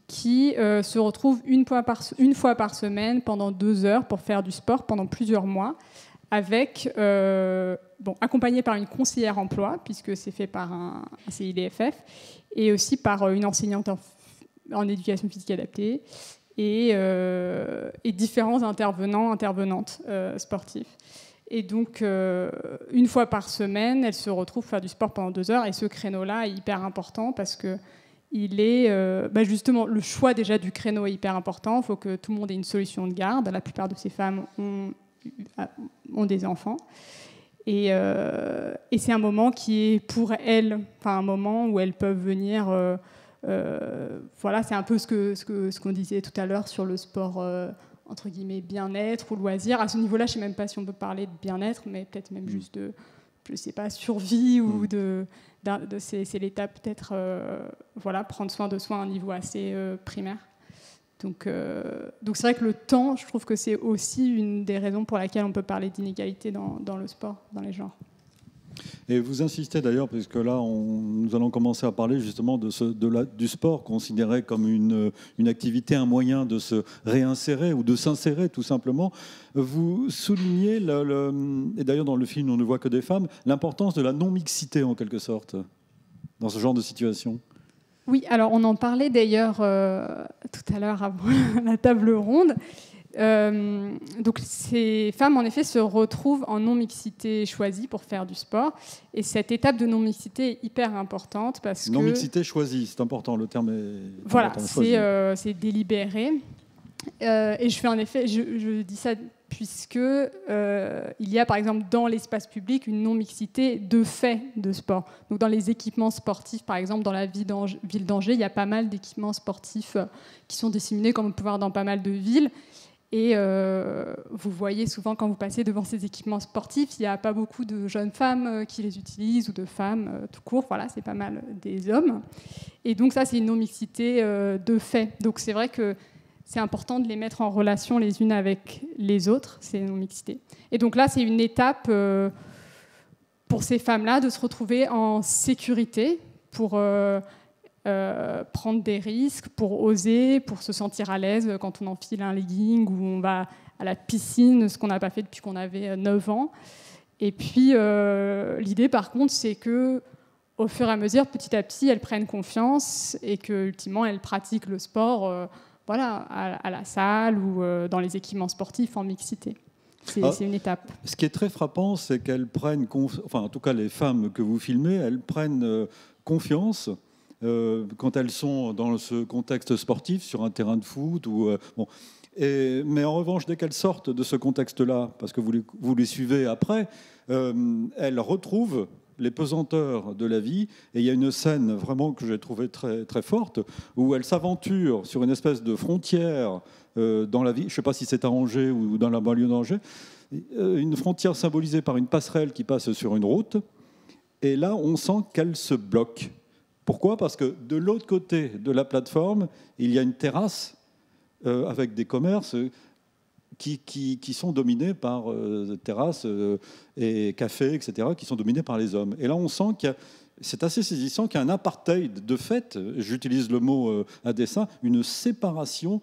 qui se retrouvent une fois par semaine pendant 2 heures pour faire du sport pendant plusieurs mois, accompagnées par une conseillère emploi, puisque c'est fait par un CIDFF, et aussi par une enseignante en éducation physique adaptée, et différents intervenantes sportifs. Et donc, une fois par semaine, elles se retrouvent faire du sport pendant 2 heures, et ce créneau-là est hyper important parce que justement, le choix déjà du créneau est hyper important. Il faut que tout le monde ait une solution de garde. La plupart de ces femmes ont des enfants. Et c'est un moment qui est pour elles, un moment où elles peuvent venir... c'est un peu ce qu'on disait tout à l'heure sur le sport, entre guillemets, bien-être ou loisir. À ce niveau-là, je ne sais même pas si on peut parler de bien-être, mais peut-être même juste de, je sais pas, survie ou c'est l'étape peut-être, prendre soin de soi à un niveau assez primaire. Donc c'est vrai que le temps, je trouve que c'est aussi une des raisons pour laquelle on peut parler d'inégalité dans le sport, dans les genres. Et vous insistez d'ailleurs, puisque là, nous allons commencer à parler justement du sport considéré comme une activité, un moyen de se réinsérer ou de s'insérer tout simplement. Vous soulignez, et d'ailleurs dans le film on ne voit que des femmes, l'importance de la non-mixité en quelque sorte, dans ce genre de situation. Oui, alors on en parlait d'ailleurs tout à l'heure avant la table ronde. Donc ces femmes en effet se retrouvent en non-mixité choisie pour faire du sport, et cette étape de non-mixité est hyper importante parce que non-mixité choisie, c'est important, le terme est voilà, important, c'est délibéré, et je dis ça puisque il y a par exemple dans l'espace public une non-mixité de fait de sport. Donc dans les équipements sportifs, par exemple dans la ville d'Angers, il y a pas mal d'équipements sportifs qui sont disséminés comme on peut voir dans pas mal de villes. Et vous voyez souvent quand vous passez devant ces équipements sportifs, il n'y a pas beaucoup de jeunes femmes qui les utilisent ou de femmes tout court. Voilà, c'est pas mal des hommes. Et donc ça, c'est une non-mixité de fait. Donc c'est vrai que c'est important de les mettre en relation les unes avec les autres, ces non-mixités. Et donc là, c'est une étape pour ces femmes-là de se retrouver en sécurité pour prendre des risques, pour oser, pour se sentir à l'aise quand on enfile un legging ou on va à la piscine, ce qu'on n'a pas fait depuis qu'on avait 9 ans. Et puis, l'idée, par contre, c'est que au fur et à mesure, petit à petit, elles prennent confiance et que, ultimement, elles pratiquent le sport voilà, à la salle ou dans les équipements sportifs en mixité. C'est une étape. Ce qui est très frappant, c'est qu'elles prennent, enfin, en tout cas, les femmes que vous filmez, elles prennent confiance quand elles sont dans ce contexte sportif, sur un terrain de foot. Bon. Mais en revanche, dès qu'elles sortent de ce contexte-là, parce que vous les suivez après, elles retrouvent les pesanteurs de la vie. Et il y a une scène vraiment que j'ai trouvée très, très forte, où elles s'aventurent sur une espèce de frontière dans la vie. Je ne sais pas si c'est à Angers ou dans la banlieue d'Angers. Une frontière symbolisée par une passerelle qui passe sur une route. Et là, on sent qu'elles se bloquent. Pourquoi ? Parce que de l'autre côté de la plateforme, il y a une terrasse avec des commerces qui sont dominés par terrasses et cafés, etc., qui sont dominés par les hommes. Et là, on sent c'est assez saisissant qu'il y a un apartheid de fait, j'utilise le mot à dessein, une séparation.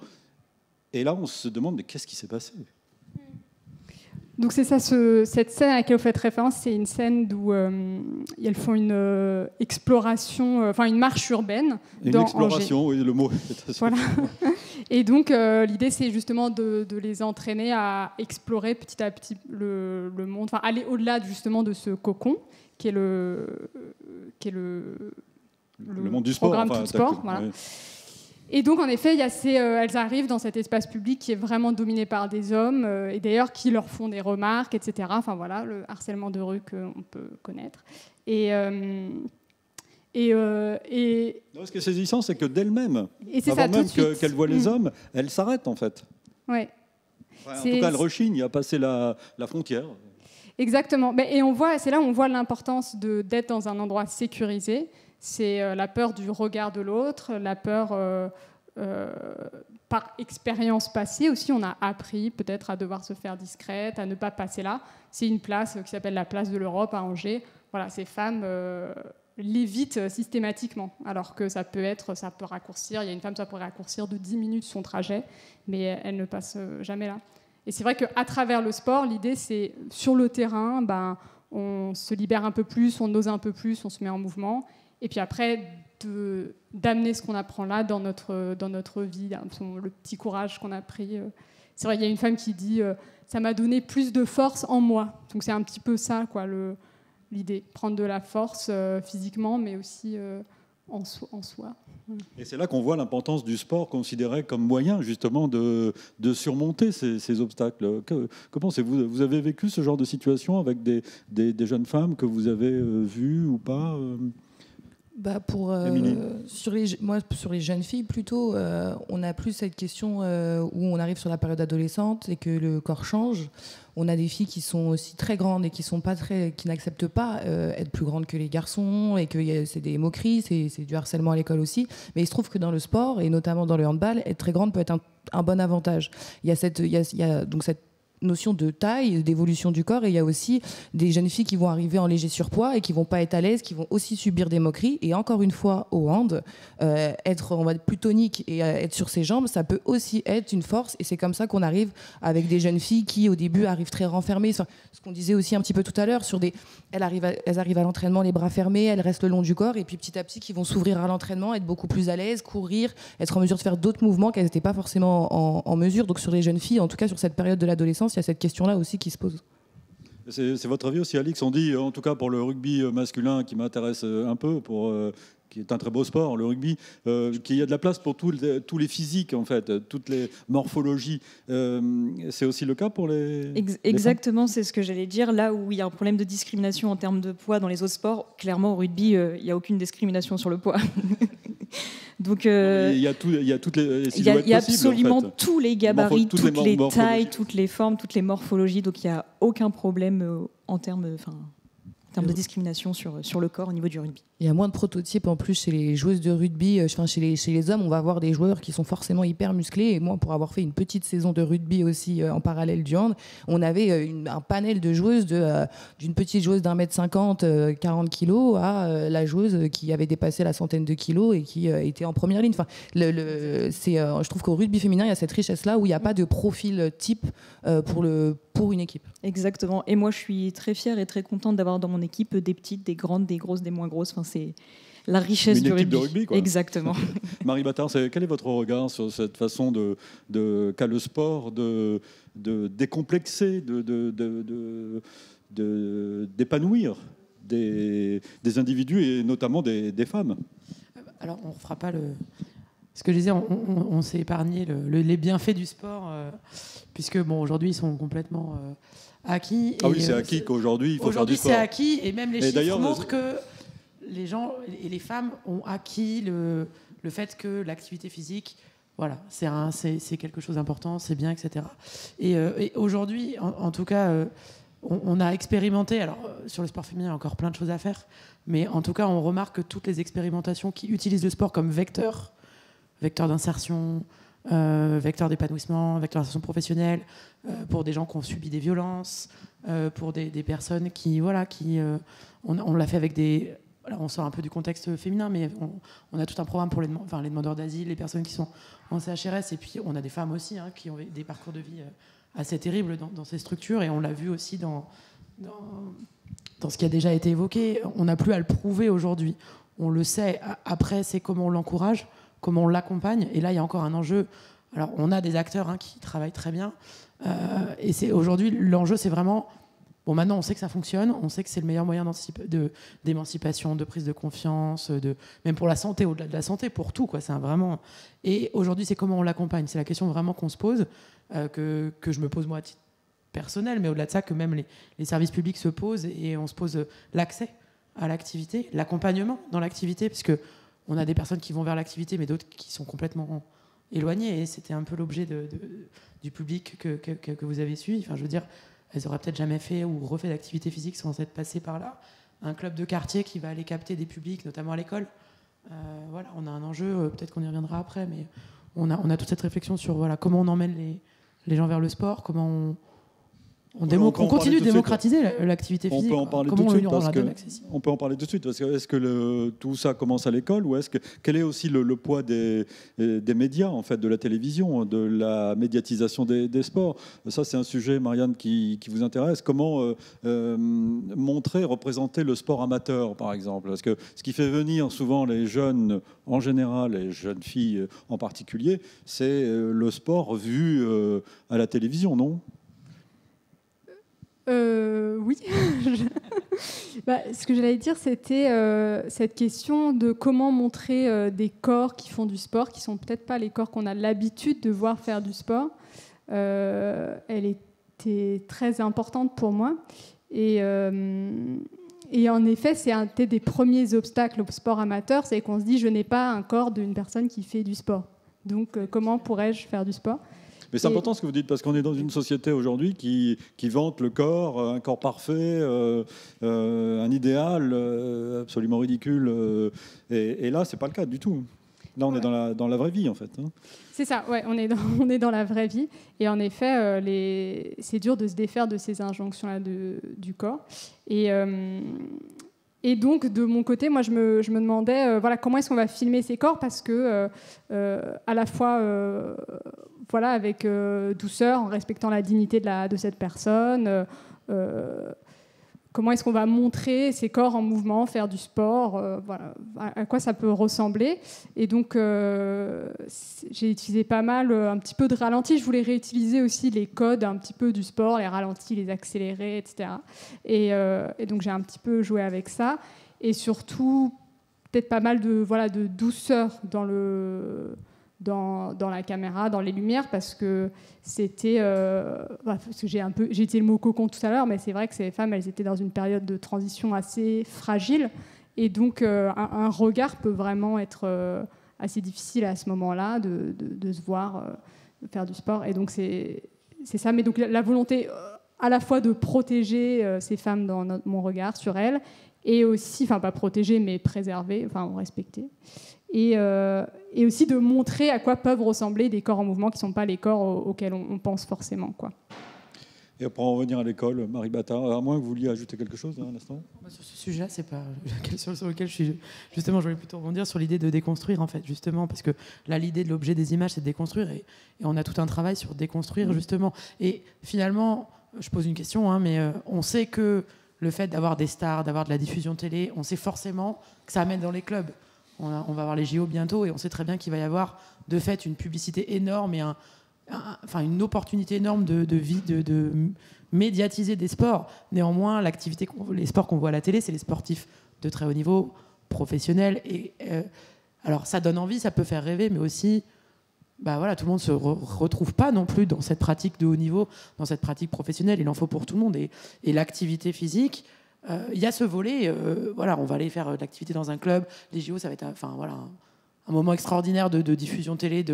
Et là, on se demande, mais qu'est-ce qui s'est passé ? Donc c'est ça, cette scène à laquelle vous faites référence, c'est une scène où elles font une exploration, enfin une marche urbaine. Une exploration, Angers. Oui, le mot est assez voilà. Et donc l'idée, c'est justement de les entraîner à explorer petit à petit le monde, enfin aller au-delà justement de ce cocon qui est le monde du sport, programme Tout Sport. Voilà. Oui. Et donc, en effet, elles arrivent dans cet espace public qui est vraiment dominé par des hommes, et d'ailleurs qui leur font des remarques, etc. Enfin voilà, le harcèlement de rue qu'on peut connaître. Ce qui est saisissant, c'est que d'elles-mêmes, avant même qu'elles voient les hommes, elles s'arrêtent en fait. Ouais. Enfin, en tout cas, elles rechignent à passer la frontière. Exactement. Et on voit, c'est là où on voit l'importance d'être dans un endroit sécurisé. C'est la peur du regard de l'autre, la peur par expérience passée aussi. On a appris peut-être à devoir se faire discrète, à ne pas passer là. C'est une place qui s'appelle la place de l'Europe à Angers. Voilà, ces femmes l'évitent systématiquement, alors que ça peut raccourcir. Il y a une femme, ça pourrait raccourcir de 10 minutes son trajet, mais elle ne passe jamais là. Et c'est vrai qu'à travers le sport, l'idée, c'est sur le terrain, on se libère un peu plus, on ose un peu plus, on se met en mouvement. Et puis après, d'amener ce qu'on apprend là dans notre vie, le petit courage qu'on a pris. C'est vrai, il y a une femme qui dit « ça m'a donné plus de force en moi ». Donc c'est un petit peu ça, quoi, l'idée. Prendre de la force physiquement, mais aussi en soi. Et c'est là qu'on voit l'importance du sport considéré comme moyen, justement, de surmonter ces obstacles. Que pensez-vous ? Vous avez vécu ce genre de situation avec des jeunes femmes que vous avez vues ou pas sur les jeunes filles, plutôt, on a plus cette question où on arrive sur la période adolescente et que le corps change. On a des filles qui sont aussi très grandes et qui n'acceptent pas être plus grandes que les garçons et que c'est des moqueries, c'est du harcèlement à l'école aussi. Mais il se trouve que dans le sport, et notamment dans le handball, être très grande peut être un bon avantage. Il y a donc cette notion de taille, d'évolution du corps, et il y a aussi des jeunes filles qui vont arriver en léger surpoids et qui vont pas être à l'aise, qui vont aussi subir des moqueries. Et encore une fois, au hand, être, on va dire, plus tonique et être sur ses jambes, ça peut aussi être une force, et c'est comme ça qu'on arrive avec des jeunes filles qui au début arrivent très renfermées, ce qu'on disait aussi un petit peu tout à l'heure, elles arrivent à l'entraînement les bras fermés, elles restent le long du corps, et puis petit à petit qui vont s'ouvrir à l'entraînement, être beaucoup plus à l'aise, courir, être en mesure de faire d'autres mouvements qu'elles n'étaient pas forcément en mesure. Donc sur les jeunes filles, en tout cas sur cette période de l'adolescence, il y a cette question-là aussi qui se pose. C'est votre avis aussi, Alix ? On dit, en tout cas pour le rugby masculin qui m'intéresse un peu, qui est un très beau sport, le rugby, qu'il y a de la place pour tous les physiques, en fait, toutes les morphologies. C'est aussi le cas pour les Exactement, c'est ce que j'allais dire. Là où il y a un problème de discrimination en termes de poids dans les autres sports, clairement, au rugby, il n'y a aucune discrimination sur le poids. Donc, il y a toutes les silhouettes il y a possibles, absolument en fait. tous les gabarits, toutes les morphologies. tailles, toutes les formes, toutes les morphologies. Donc, il n'y a aucun problème en termes de discrimination sur le corps au niveau du rugby. Il y a moins de prototypes en plus chez les joueuses de rugby. Chez les hommes, on va avoir des joueurs qui sont forcément hyper musclés. Et moi, pour avoir fait une petite saison de rugby aussi en parallèle du hand, on avait un panel de joueuses d'une petite joueuse d'1m50, 40 kilos, à la joueuse qui avait dépassé la centaine de kilos et qui était en première ligne. Enfin, je trouve qu'au rugby féminin, il y a cette richesse-là où il n'y a pas de profil type pour une équipe. Exactement. Et moi, je suis très fière et très contente d'avoir dans mon équipe des petites, des grandes, des grosses, des moins grosses. Enfin, c'est la richesse du rugby. De rugby, quoi. Exactement. Marie Battard, quel est votre regard sur cette façon qu'a le sport de décomplexer, d'épanouir des individus et notamment des femmes? Alors, on ne fera pas ce que je disais, on s'est épargné les bienfaits du sport, puisque aujourd'hui, ils sont complètement acquis. Ah oui, c'est acquis qu'aujourd'hui, il faut faire du sport. Aujourd'hui, c'est acquis, et même les chiffres montrent que les gens et les femmes ont acquis le fait que l'activité physique, voilà, c'est quelque chose d'important, c'est bien, etc. Et aujourd'hui, en tout cas, on a expérimenté, alors sur le sport féminin, il y a encore plein de choses à faire, mais en tout cas, on remarque que toutes les expérimentations qui utilisent le sport comme vecteur d'insertion, vecteur d'épanouissement, vecteur d'insertion professionnelle, pour des gens qui ont subi des violences, pour des personnes qui on l'a fait avec des... Alors on sort un peu du contexte féminin, mais on a tout un programme pour les demandeurs d'asile, les personnes qui sont en CHRS, et puis on a des femmes aussi qui ont des parcours de vie assez terribles dans ces structures, et on l'a vu aussi dans ce qui a déjà été évoqué. On n'a plus à le prouver aujourd'hui. On le sait. Après, c'est comment on l'encourage, comment on l'accompagne. Et là, il y a encore un enjeu. Alors, on a des acteurs qui travaillent très bien. Et aujourd'hui, l'enjeu, c'est vraiment... Bon, maintenant, on sait que ça fonctionne. On sait que c'est le meilleur moyen d'émancipation, de prise de confiance, même pour la santé, au-delà de la santé, pour tout, quoi. C'est vraiment... Et aujourd'hui, c'est comment on l'accompagne. C'est la question vraiment qu'on se pose, que je me pose moi à titre personnel, mais au-delà de ça, que même les services publics se posent, et on se pose l'accès à l'activité, l'accompagnement dans l'activité, puisque on a des personnes qui vont vers l'activité, mais d'autres qui sont complètement éloignées. Et c'était un peu l'objet du public que vous avez suivi. Enfin, je veux dire, elles n'auraient peut-être jamais fait ou refait d'activité physique sans être passées par là. Un club de quartier qui va aller capter des publics, notamment à l'école. Voilà, on a un enjeu, peut-être qu'on y reviendra après, mais on a toute cette réflexion sur comment on emmène les gens vers le sport, comment on continue de démocratiser l'activité physique. On peut en parler tout de suite parce que est-ce que tout ça commence à l'école, ou quel est aussi le poids des médias, en fait, de la télévision, de la médiatisation des sports? Ça, c'est un sujet, Marianne, qui vous intéresse. Comment représenter le sport amateur, par exemple? Parce que ce qui fait venir souvent les jeunes en général, et les jeunes filles en particulier, c'est le sport vu à la télévision, non? Oui. Ce que j'allais dire, c'était cette question de comment montrer des corps qui font du sport, qui sont peut-être pas les corps qu'on a l'habitude de voir faire du sport. Elle était très importante pour moi. Et en effet, c'est un des premiers obstacles au sport amateur, c'est qu'on se dit, je n'ai pas un corps d'une personne qui fait du sport. Donc, comment pourrais-je faire du sport ? Mais c'est important ce que vous dites, parce qu'on est dans une société aujourd'hui qui vante le corps, un corps parfait, un idéal absolument ridicule. Et là, c'est pas le cas du tout. Là, on est dans la vraie vie, en fait. C'est ça, ouais, on est dans la vraie vie. Et en effet, c'est dur de se défaire de ces injonctions-là du corps. Et donc, de mon côté, moi, je me demandais comment est-ce qu'on va filmer ces corps, parce que à la fois... avec douceur, en respectant la dignité de cette personne. Comment est-ce qu'on va montrer ces corps en mouvement, faire du sport, à quoi ça peut ressembler. Et donc, j'ai utilisé pas mal, un petit peu de ralenti. Je voulais réutiliser aussi les codes un petit peu du sport, les ralentis, les accélérés, etc. Et donc, j'ai un petit peu joué avec ça. Et surtout, peut-être pas mal de douceur dans la caméra, dans les lumières, parce que c'était... parce que j'ai utilisé le mot cocon tout à l'heure, mais c'est vrai que ces femmes, elles étaient dans une période de transition assez fragile, et donc un regard peut vraiment être assez difficile à ce moment-là, de se voir faire du sport. Et donc c'est ça, mais donc la volonté à la fois de protéger ces femmes dans mon regard sur elles, et aussi, enfin pas protéger, mais préserver, enfin respecter. Et aussi de montrer à quoi peuvent ressembler des corps en mouvement qui ne sont pas les corps auxquels on pense forcément, quoi. Et pour en revenir à l'école, Marie Battard, à moins que vous vouliez ajouter quelque chose à l'instant. Sur ce sujet-là, c'est pas sur lequel je suis. Justement, je voulais plutôt rebondir sur l'idée de déconstruire, en fait, justement, parce que là, l'idée de l'objet des images, c'est de déconstruire, et on a tout un travail sur déconstruire, justement. Et finalement, je pose une question, hein, mais on sait que le fait d'avoir des stars, d'avoir de la diffusion télé, on sait forcément que ça amène dans les clubs. On va avoir les JO bientôt, et on sait très bien qu'il va y avoir, de fait, une publicité énorme et une opportunité énorme de médiatiser des sports. Néanmoins, les sports qu'on voit à la télé, c'est les sportifs de très haut niveau, professionnels. Et alors, ça donne envie, ça peut faire rêver, mais aussi, tout le monde ne se retrouve pas non plus dans cette pratique de haut niveau, dans cette pratique professionnelle. Il en faut pour tout le monde. Et l'activité physique, il y a ce volet. On va aller faire de l'activité dans un club. Les JO, ça va être un moment extraordinaire de diffusion télé,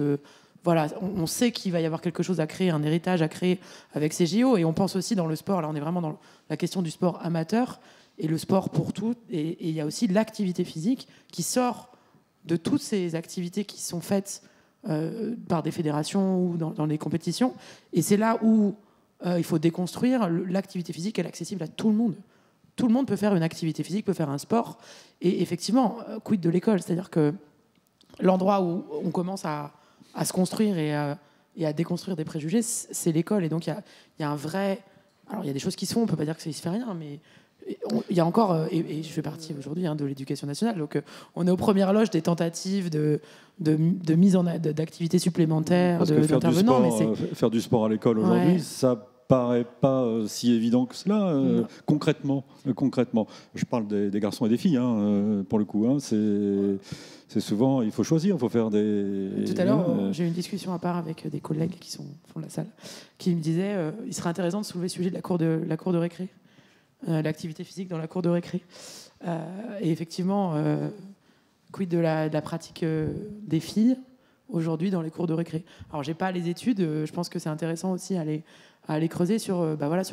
on sait qu'il va y avoir quelque chose à créer, un héritage à créer avec ces JO, et on pense aussi dans le sport, là on est vraiment dans la question du sport amateur et le sport pour tout, et il y a aussi l'activité physique qui sort de toutes ces activités qui sont faites par des fédérations ou dans les compétitions, et c'est là où il faut déconstruire. L'activité physique, elle est accessible à tout le monde. Tout le monde peut faire une activité physique, peut faire un sport, et effectivement, quid de l'école, c'est-à-dire que l'endroit où on commence à se construire et à déconstruire des préjugés, c'est l'école. Et donc, il y a un vrai... Alors, il y a des choses qui se font, on ne peut pas dire que ça ne se fait rien, mais il y a encore... Et je fais partie aujourd'hui de l'éducation nationale, donc on est aux premières loges des tentatives de mise en d'activités supplémentaires, parce que d'intervenants. Faire du sport à l'école aujourd'hui, ça paraît pas si évident que cela. Concrètement, je parle des garçons et des filles, pour le coup. C'est souvent, il faut choisir, il faut faire des... Tout à l'heure, j'ai eu une discussion à part avec des collègues qui sont au fond de la salle, qui me disaient il serait intéressant de soulever le sujet de la cour de récré, l'activité physique dans la cour de récré. Et effectivement, quid de la pratique des filles aujourd'hui dans les cours de récré. Alors, j'ai pas les études, je pense que c'est intéressant aussi à aller creuser sur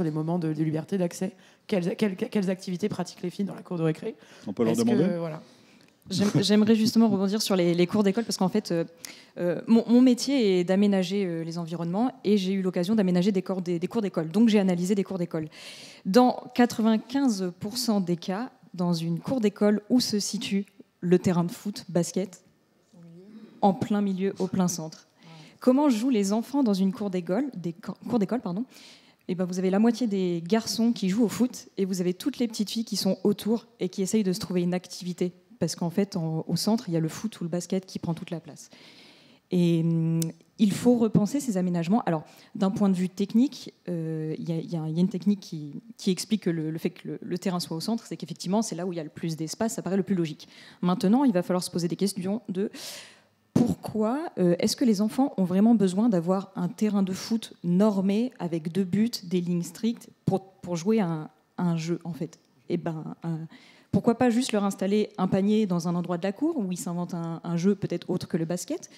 les moments de liberté d'accès. Quelles activités pratiquent les filles dans la cour de récré? On peut leur demander. J'aimerais justement rebondir sur les cours d'école, parce qu'en fait, mon métier est d'aménager les environnements, et j'ai eu l'occasion d'aménager des cours d'école. Donc j'ai analysé des cours d'école. Dans 95% des cas, dans une cour d'école où se situe le terrain de foot, basket, en plein milieu, au plein centre. Comment jouent les enfants dans une cour d'école, Et vous avez la moitié des garçons qui jouent au foot, et vous avez toutes les petites filles qui sont autour et qui essayent de se trouver une activité. Parce qu'en fait, au centre, il y a le foot ou le basket qui prend toute la place. Et il faut repenser ces aménagements. Alors, d'un point de vue technique, il y a une technique qui explique que le fait que le terrain soit au centre, c'est qu'effectivement, c'est là où il y a le plus d'espace, ça paraît le plus logique. Maintenant, il va falloir se poser des questions de pourquoi est-ce que les enfants ont vraiment besoin d'avoir un terrain de foot normé avec 2 buts, des lignes strictes pour jouer à un jeu, en fait. Pourquoi pas juste leur installer un panier dans un endroit de la cour où ils s'inventent un jeu peut-être autre que le basket,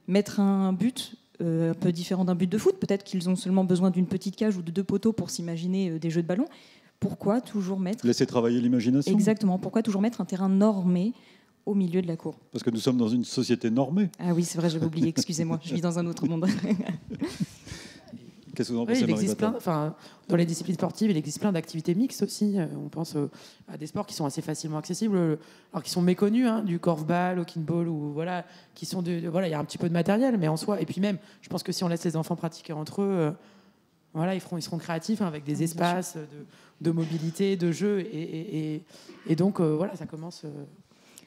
mettre un but un peu différent d'un but de foot, peut-être qu'ils ont seulement besoin d'une petite cage ou de 2 poteaux pour s'imaginer des jeux de ballon. Pourquoi toujours mettre... Laisser travailler l'imagination. Exactement, pourquoi toujours mettre un terrain normé au milieu de la cour? Parce que nous sommes dans une société normée. Ah oui, c'est vrai, j'avais oublié, excusez-moi, je vis dans un autre monde. Qu'est-ce que vous en pensez, Marie Battard ? Dans les disciplines sportives, il existe plein d'activités mixtes aussi. On pense à des sports qui sont assez facilement accessibles, alors qui sont méconnus, du korfball, au kinball, ou qui sont il y a un petit peu de matériel, mais en soi. Et puis même, je pense que si on laisse les enfants pratiquer entre eux, ils seront créatifs avec des espaces de mobilité, de jeu, et donc ça commence.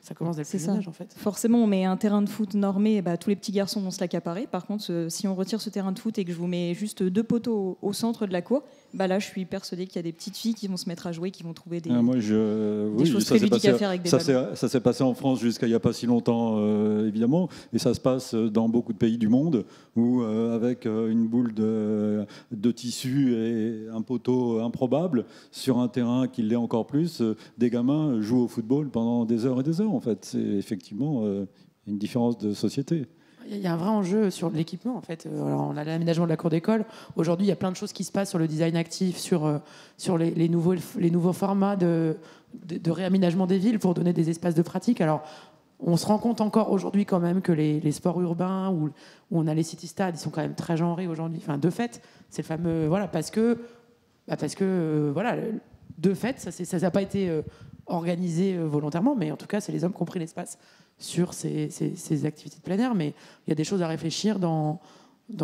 Ça commence dès le plus jeune âge, en fait. Forcément, on met un terrain de foot normé, tous les petits garçons vont se l'accaparer. Par contre, si on retire ce terrain de foot et que je vous mets juste 2 poteaux au centre de la cour, bah là, je suis persuadée qu'il y a des petites filles qui vont se mettre à jouer, qui vont trouver des, Moi, des choses très ludiques à faire avec des ballons. Ça s'est passé en France jusqu'à il n'y a pas si longtemps, évidemment, et ça se passe dans beaucoup de pays du monde où, avec une boule de tissu et un poteau improbable, sur un terrain qui l'est encore plus, des gamins jouent au football pendant des heures et des heures. En fait, c'est effectivement une différence de société. Il y a un vrai enjeu sur l'équipement, en fait. Alors, on a l'aménagement de la cour d'école. Aujourd'hui, il y a plein de choses qui se passent sur le design actif, sur les nouveaux formats de réaménagement des villes pour donner des espaces de pratique. Alors, on se rend compte encore aujourd'hui quand même que les sports urbains où on a les city-stades, ils sont quand même très genrés aujourd'hui. Enfin, de fait, c'est le fameux... Voilà, parce que voilà, de fait, ça n'a pas été organisé volontairement, mais en tout cas, c'est les hommes qui ont pris l'espace sur ces activités de plein air, mais il y a des choses à réfléchir dans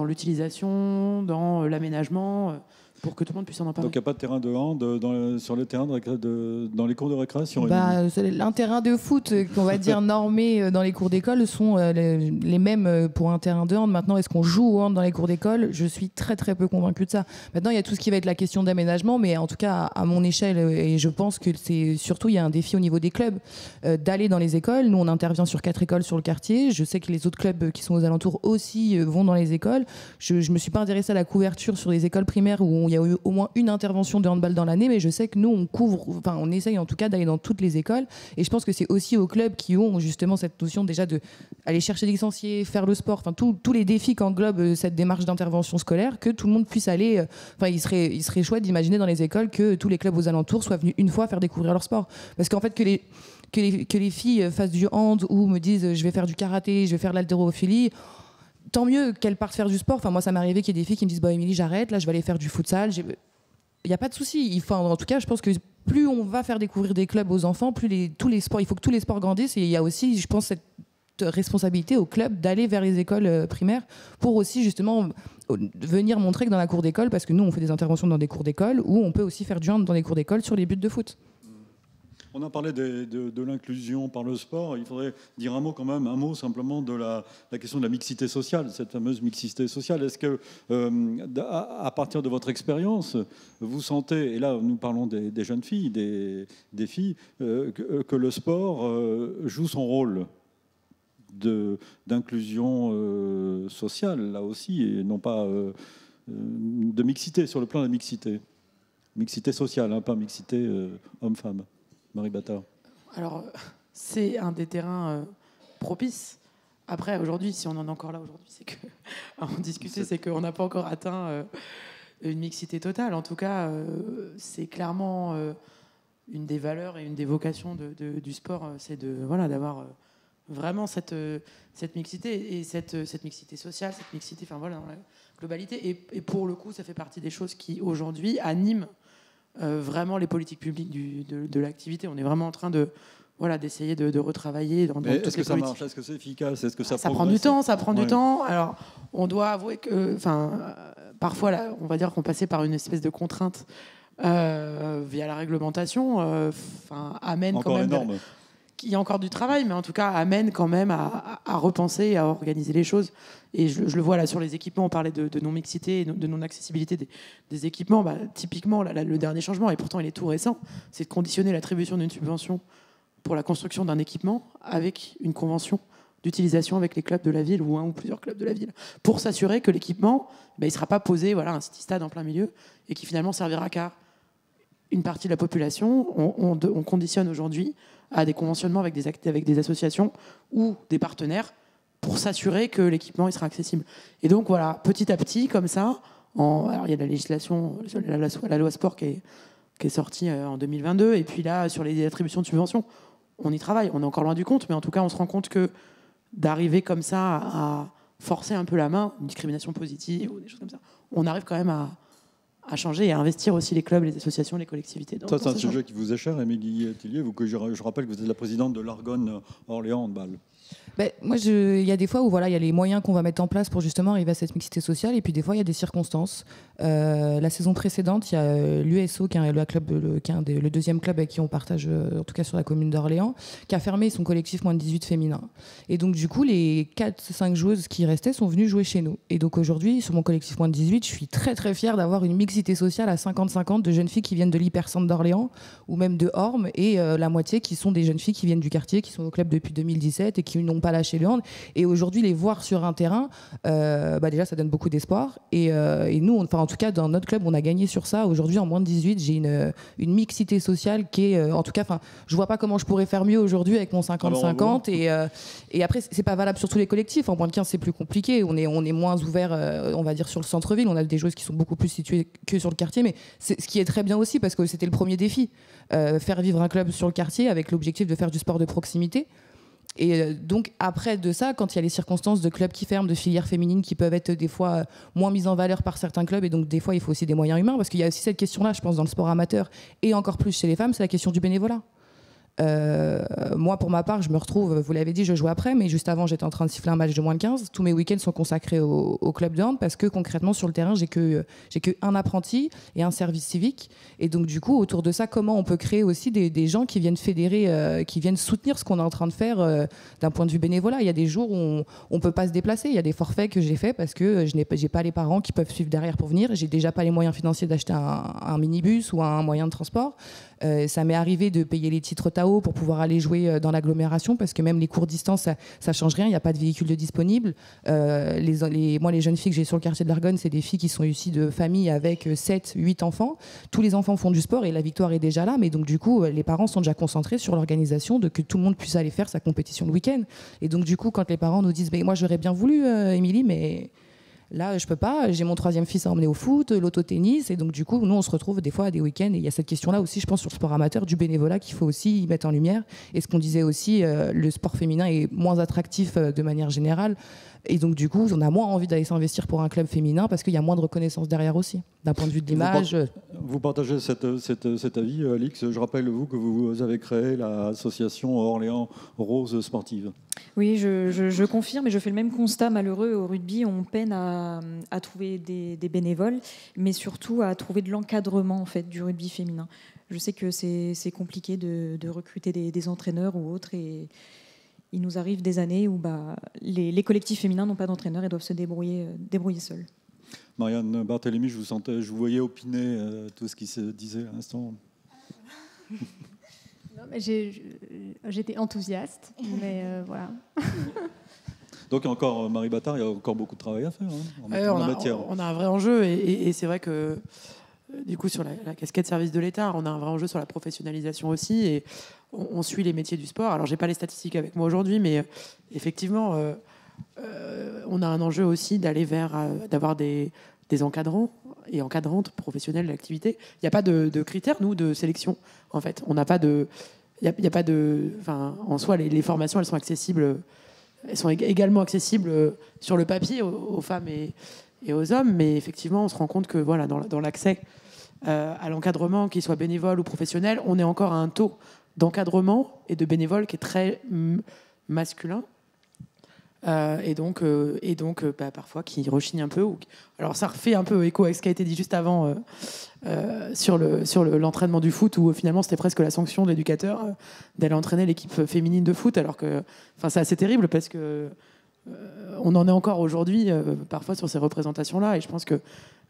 l'utilisation, dans l'aménagement, pour que tout le monde puisse en emparer. Donc il n'y a pas de terrain de hand sur le terrain dans les cours de récréation? Un terrain de foot qu'on va dire normé dans les cours d'école sont les mêmes pour un terrain de hand. Maintenant, est-ce qu'on joue au hand dans les cours d'école? Je suis très très peu convaincue de ça. Maintenant, il y a tout ce qui va être la question d'aménagement, mais en tout cas à mon échelle, et je pense que c'est surtout, il y a un défi au niveau des clubs d'aller dans les écoles. Nous, on intervient sur 4 écoles sur le quartier. Je sais que les autres clubs qui sont aux alentours aussi vont dans les écoles. Je ne me suis pas intéressée à la couverture sur les écoles primaires où il y a eu au moins une intervention de handball dans l'année, mais je sais que nous, on essaye en tout cas d'aller dans toutes les écoles. Et je pense que c'est aussi aux clubs qui ont justement cette notion déjà d'aller chercher des licenciés, faire le sport, enfin tous les défis qu'englobe cette démarche d'intervention scolaire, que tout le monde puisse aller. Il serait chouette d'imaginer dans les écoles que tous les clubs aux alentours soient venus une fois faire découvrir leur sport. Parce qu'en fait, que les filles fassent du hand ou me disent je vais faire du karaté, je vais faire de l'haltérophilie, tant mieux qu'elles partent faire du sport. Enfin, moi, ça m'est arrivé qu'il y ait des filles qui me disent Émilie, j'arrête, là, je vais aller faire du futsal. Il n'y a pas de souci. En tout cas, je pense que plus on va faire découvrir des clubs aux enfants, tous les sports, il faut que tous les sports grandissent. Et il y a aussi, je pense, cette responsabilité au club d'aller vers les écoles primaires pour aussi, justement, venir montrer que dans la cour d'école, parce que nous, on fait des interventions dans des cours d'école, où on peut aussi faire du hand dans les cours d'école sur les buts de foot. On a parlé de l'inclusion par le sport. Il faudrait dire un mot simplement de la question de la mixité sociale, cette fameuse mixité sociale. Est-ce que, à partir de votre expérience, vous sentez, et là nous parlons des jeunes filles, des filles, que le sport joue son rôle d'inclusion sociale, là aussi, et non pas de mixité, sur le plan de la mixité. Mixité sociale, pas mixité homme-femme. Marie Battard. Alors, c'est un des terrains propices. Après, aujourd'hui, si on en est encore là aujourd'hui, c'est que en discuter, c'est qu'on n'a pas encore atteint une mixité totale. En tout cas, c'est clairement une des valeurs et une des vocations du sport, c'est d'avoir vraiment cette mixité et cette mixité sociale, cette mixité, dans la globalité. Et pour le coup, ça fait partie des choses qui aujourd'hui animent vraiment les politiques publiques de l'activité. On est vraiment en train d'essayer de retravailler dans toutes les politiques. Est-ce que ça marche? Est-ce que c'est efficace? Est-ce que ça prend du temps? Ça prend du temps. Alors, on doit avouer que, parfois, là, on va dire qu'on passait par une espèce de contrainte via la réglementation, amène encore quand même. Énorme. Il y a encore du travail, mais en tout cas amène quand même à repenser et à organiser les choses. Et je le vois là sur les équipements, on parlait de non-mixité et de non-accessibilité des équipements. Typiquement, le dernier changement, et pourtant il est tout récent, c'est de conditionner l'attribution d'une subvention pour la construction d'un équipement avec une convention d'utilisation avec les clubs de la ville ou un ou plusieurs clubs de la ville, pour s'assurer que l'équipement, il ne sera pas posé un city-stade en plein milieu et qui finalement servira qu'à une partie de la population. On conditionne aujourd'hui à des conventionnements avec des associations ou des partenaires pour s'assurer que l'équipement il sera accessible. Et donc voilà, petit à petit, comme ça, alors il y a la législation, la loi sport qui est sortie en 2022, et puis là, sur les attributions de subventions, on y travaille. On est encore loin du compte, mais en tout cas, on se rend compte que d'arriver comme ça à forcer un peu la main, une discrimination positive ou des choses comme ça, on arrive quand même à changer et à investir aussi les clubs, les associations, les collectivités. Ça, c'est un sujet qui vous est cher, Émilie Tillier. Je rappelle que vous êtes la présidente de l'Argonne Orléans Handball. Moi, il y a des fois où il y a les moyens qu'on va mettre en place pour justement arriver à cette mixité sociale, et puis des fois il y a des circonstances. La saison précédente, il y a l'USO, qui est le deuxième club avec qui on partage, en tout cas sur la commune d'Orléans, qui a fermé son collectif moins de 18 féminin. Et donc du coup, les 4-5 joueuses qui restaient sont venues jouer chez nous. Et donc aujourd'hui, sur mon collectif moins de 18, je suis très très fière d'avoir une mixité sociale à 50-50 de jeunes filles qui viennent de l'hypercentre d'Orléans ou même de Orme, et la moitié qui sont des jeunes filles qui viennent du quartier, qui sont au club depuis 2017 et qui n'ont pas lâché le hand. Et aujourd'hui, les voir sur un terrain, déjà, ça donne beaucoup d'espoir. Et nous, en tout cas, dans notre club, on a gagné sur ça. Aujourd'hui, en moins de 18, j'ai une mixité sociale qui est, en tout cas, je vois pas comment je pourrais faire mieux aujourd'hui avec mon 50-50. Et après, c'est pas valable sur tous les collectifs. En moins de 15, c'est plus compliqué. On est moins ouvert, on va dire, sur le centre-ville. On a des joueuses qui sont beaucoup plus situées que sur le quartier. Mais c'est ce qui est très bien aussi, parce que c'était le premier défi. Faire vivre un club sur le quartier avec l'objectif de faire du sport de proximité. Et donc après de ça, quand il y a les circonstances de clubs qui ferment, de filières féminines qui peuvent être des fois moins mises en valeur par certains clubs, et donc des fois il faut aussi des moyens humains, parce qu'il y a aussi cette question-là, je pense, dans le sport amateur et encore plus chez les femmes, c'est la question du bénévolat. Moi, pour ma part, je me retrouve, vous l'avez dit, je joue après, mais juste avant, j'étais en train de siffler un match de moins de 15. Tous mes week-ends sont consacrés au club de hand, parce que concrètement, sur le terrain, j'ai que un apprenti et un service civique. Et donc, du coup, autour de ça, comment on peut créer aussi des gens qui viennent fédérer, qui viennent soutenir ce qu'on est en train de faire d'un point de vue bénévolat. Il y a des jours où on peut pas se déplacer. Il y a des forfaits que j'ai faits parce que j'ai pas les parents qui peuvent suivre derrière pour venir. J'ai déjà pas les moyens financiers d'acheter un minibus ou un moyen de transport. Ça m'est arrivé de payer les titres Tao pour pouvoir aller jouer dans l'agglomération, parce que même les courtes distances, ça change rien, il n'y a pas de véhicule de disponible. Moi, les jeunes filles que j'ai sur le quartier de l'Argonne, c'est des filles qui sont issues de familles avec 7, 8 enfants. Tous les enfants font du sport et la victoire est déjà là, mais donc du coup, les parents sont déjà concentrés sur l'organisation de que tout le monde puisse aller faire sa compétition le week-end. Et donc du coup, quand les parents nous disent « moi, j'aurais bien voulu, Émilie, mais... » Là, je peux pas. J'ai mon 3e fils à emmener au foot, l'auto-tennis, et donc du coup, nous, on se retrouve des fois à des week-ends. Et il y a cette question-là aussi, je pense, sur le sport amateur, du bénévolat qu'il faut aussi y mettre en lumière. Et ce qu'on disait aussi, le sport féminin est moins attractif de manière générale. Et donc du coup, on a moins envie d'aller s'investir pour un club féminin parce qu'il y a moins de reconnaissance derrière aussi, d'un point de vue de l'image. Vous partagez cet avis, Alix. Je rappelle, vous, que vous avez créé l'association Orléans Rose Sportive. Oui, je confirme, et je fais le même constat malheureux au rugby. On peine à trouver des bénévoles, mais surtout à trouver de l'encadrement en fait, du rugby féminin. Je sais que c'est compliqué de recruter des entraîneurs ou autres, et il nous arrive des années où les collectifs féminins n'ont pas d'entraîneur et doivent se débrouiller seuls. Marianne Barthélémy, je vous voyais opiner tout ce qui se disait à l'instant. Non, mais j'étais enthousiaste, mais voilà. Donc encore, Marie Battard, il y a encore beaucoup de travail à faire en la matière. On a un vrai enjeu, et c'est vrai que du coup, sur la casquette service de l'État, on a un vrai enjeu sur la professionnalisation aussi, et on suit les métiers du sport. Alors, j'ai pas les statistiques avec moi aujourd'hui, mais effectivement, on a un enjeu aussi d'aller d'avoir des encadrants et encadrantes professionnelles de l'activité. Il n'y a pas de critères, nous, de sélection, en fait. On n'a pas de... Il y a pas de... Enfin, en soi, les formations, elles sont accessibles. Elles sont également accessibles sur le papier aux femmes et aux hommes, mais effectivement, on se rend compte que voilà, dans l'accès à l'encadrement, qu'il soit bénévole ou professionnel, on est encore à un taux d'encadrement et de bénévoles qui est très masculin. Et donc parfois qui rechigne un peu. Alors ça refait un peu écho avec ce qui a été dit juste avant sur l'entraînement du foot, où finalement c'était presque la sanction de l'éducateur d'aller entraîner l'équipe féminine de foot, alors que c'est assez terrible parce que on en est encore aujourd'hui parfois sur ces représentations-là, et je pense que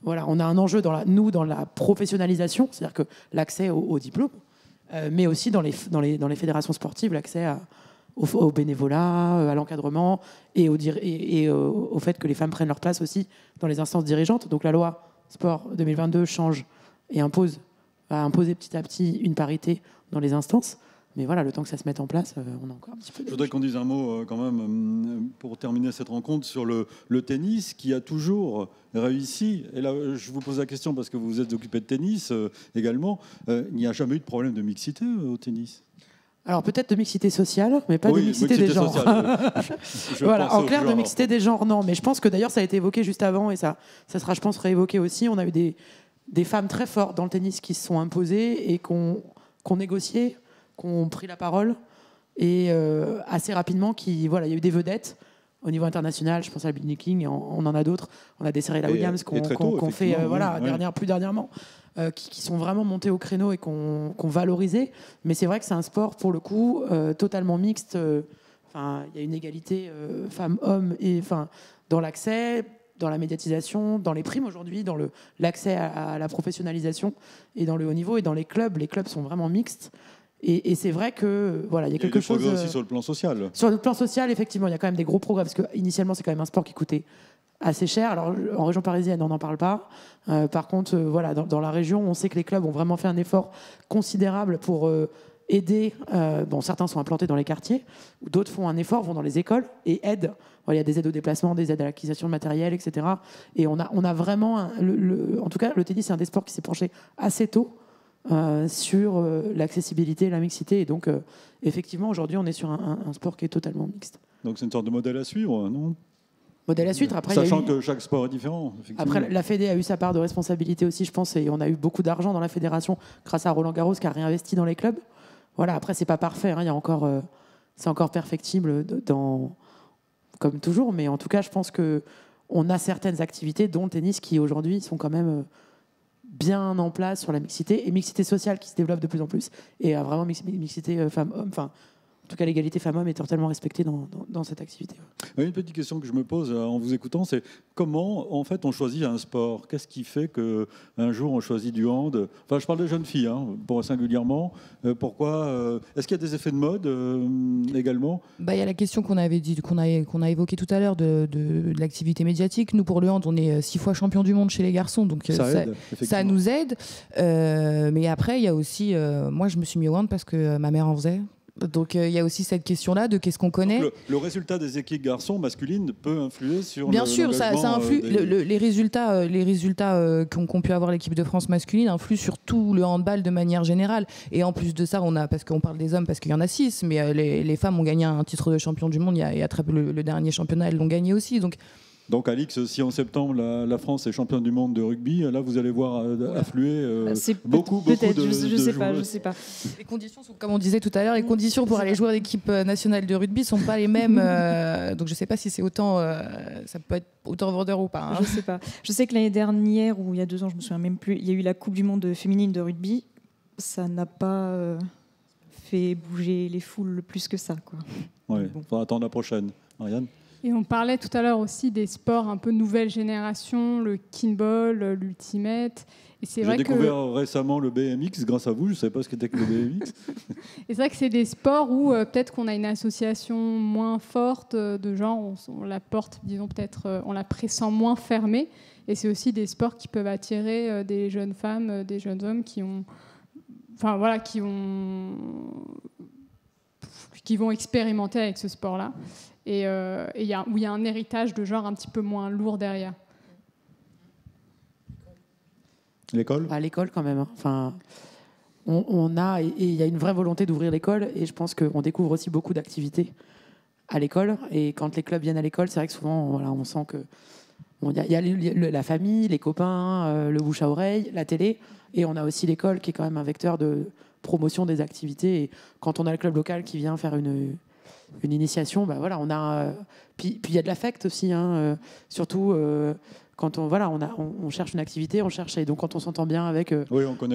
voilà, on a un enjeu dans la professionnalisation, c'est-à-dire que l'accès au diplôme, mais aussi dans les fédérations sportives, l'accès au bénévolat, à l'encadrement et au fait que les femmes prennent leur place aussi dans les instances dirigeantes. Donc la loi Sport 2022 change et va imposer petit à petit une parité dans les instances. Mais voilà, le temps que ça se mette en place, on a encore un petit peu... Je voudrais qu'on dise un mot quand même, pour terminer cette rencontre, sur le tennis qui a toujours réussi. Et là, je vous pose la question parce que vous vous êtes occupé de tennis également. Il n'y a jamais eu de problème de mixité au tennis? Alors peut-être de mixité sociale, mais pas de mixité des genres. Voilà, en clair, de mixité des genres, non. Mais je pense que d'ailleurs, ça a été évoqué juste avant, et ça sera, je pense, réévoqué aussi. On a eu des femmes très fortes dans le tennis qui se sont imposées et qu'on négocié, qui ont pris la parole et assez rapidement, voilà, il y a eu des vedettes au niveau international. Je pense à la Billie King, et on en a d'autres. On a des Serena Williams qu'on fait plus dernièrement, qui sont vraiment montés au créneau et qu'on valorisé. Mais c'est vrai que c'est un sport, pour le coup, totalement mixte. Il y a une égalité femmes-hommes dans l'accès, dans la médiatisation, dans les primes aujourd'hui, dans l'accès à la professionnalisation et dans le haut niveau et dans les clubs. Les clubs sont vraiment mixtes. Et c'est vrai que voilà, il y a quelque chose aussi sur le plan social. Sur le plan social, effectivement, il y a quand même des gros progrès parce que initialement, c'est quand même un sport qui coûtait assez cher. Alors en région parisienne, on n'en parle pas. Par contre, voilà, dans la région, on sait que les clubs ont vraiment fait un effort considérable pour aider. Certains sont implantés dans les quartiers, d'autres font un effort, vont dans les écoles et aident. Il y a des aides au déplacement, des aides à l'acquisition de matériel, etc. Et on a vraiment, en tout cas, le tennis, c'est un des sports qui s'est penché assez tôt sur l'accessibilité, la mixité. Et donc, effectivement, aujourd'hui, on est sur un sport qui est totalement mixte. Donc, c'est une sorte de modèle à suivre, non ? Modèle à suivre. Après, sachant que chaque sport est différent. Après, la Fédé a eu sa part de responsabilité aussi, je pense, et on a eu beaucoup d'argent dans la fédération grâce à Roland Garros qui a réinvesti dans les clubs. Voilà, après, c'est pas parfait, hein, c'est encore perfectible comme toujours, mais en tout cas, je pense qu'on a certaines activités, dont le tennis, qui aujourd'hui sont quand même bien en place sur la mixité, et mixité sociale qui se développe de plus en plus, et vraiment mixité femmes-hommes, en tout cas, l'égalité femmes-hommes est totalement respectée dans cette activité. Une petite question que je me pose en vous écoutant, c'est comment, en fait, on choisit un sport ? Qu'est-ce qui fait qu'un jour, on choisit du hand ? Enfin, je parle de jeunes filles, singulièrement. Pourquoi est-ce qu'il y a des effets de mode également ? Il y a la question qu'on a évoquée tout à l'heure de l'activité médiatique. Nous, pour le hand, on est 6 fois champion du monde chez les garçons, donc ça nous aide. Mais après, il y a aussi... moi, je me suis mis au hand parce que ma mère en faisait. Donc il y a aussi cette question-là de qu'est-ce qu'on connaît. Le résultat des équipes garçons masculines peut influer sur. Bien sûr, ça influe. Les résultats qu'ont pu avoir l'équipe de France masculine influent sur tout le handball de manière générale. Et en plus de ça, parce qu'on parle des hommes parce qu'il y en a 6, mais les femmes ont gagné un titre de champion du monde. Il y a très peu le dernier championnat, elles l'ont gagné aussi. Donc Alix, si en septembre la France est championne du monde de rugby, là vous allez voir affluer beaucoup peut-être, de je sais pas. Les conditions sont, comme on disait tout à l'heure, les conditions pour aller jouer à l'équipe nationale de rugby sont pas les mêmes. Donc je sais pas si c'est autant, ça peut être autant vendeur ou pas. Hein. Je sais pas. Je sais que l'année dernière ou il y a 2 ans, je me souviens même plus, il y a eu la Coupe du monde féminine de rugby. Ça n'a pas fait bouger les foules plus que ça, quoi. Ouais. Bon. Faudra attendre la prochaine. Marianne. Et on parlait tout à l'heure aussi des sports un peu nouvelle génération, le kinball, l'ultimate. J'ai découvert récemment le BMX grâce à vous. Je ne savais pas ce qu'était que le BMX. Et c'est vrai que c'est des sports où peut-être qu'on a une association moins forte de genre, on la porte, disons peut-être, on la pressent moins fermée. Et c'est aussi des sports qui peuvent attirer des jeunes femmes, des jeunes hommes qui vont expérimenter avec ce sport-là. Et où il y a un héritage de genre un petit peu moins lourd derrière. L'école ? L'école quand même. Il y a une vraie volonté d'ouvrir l'école, et je pense qu'on découvre aussi beaucoup d'activités à l'école. Et quand les clubs viennent à l'école, c'est vrai que souvent, on sent que il y a la famille, les copains, le bouche à oreille, la télé, et on a aussi l'école qui est quand même un vecteur de promotion des activités. Et quand on a le club local qui vient faire une initiation, on a puis il y a de l'affect aussi, surtout quand on cherche une activité, et donc quand on s'entend bien avec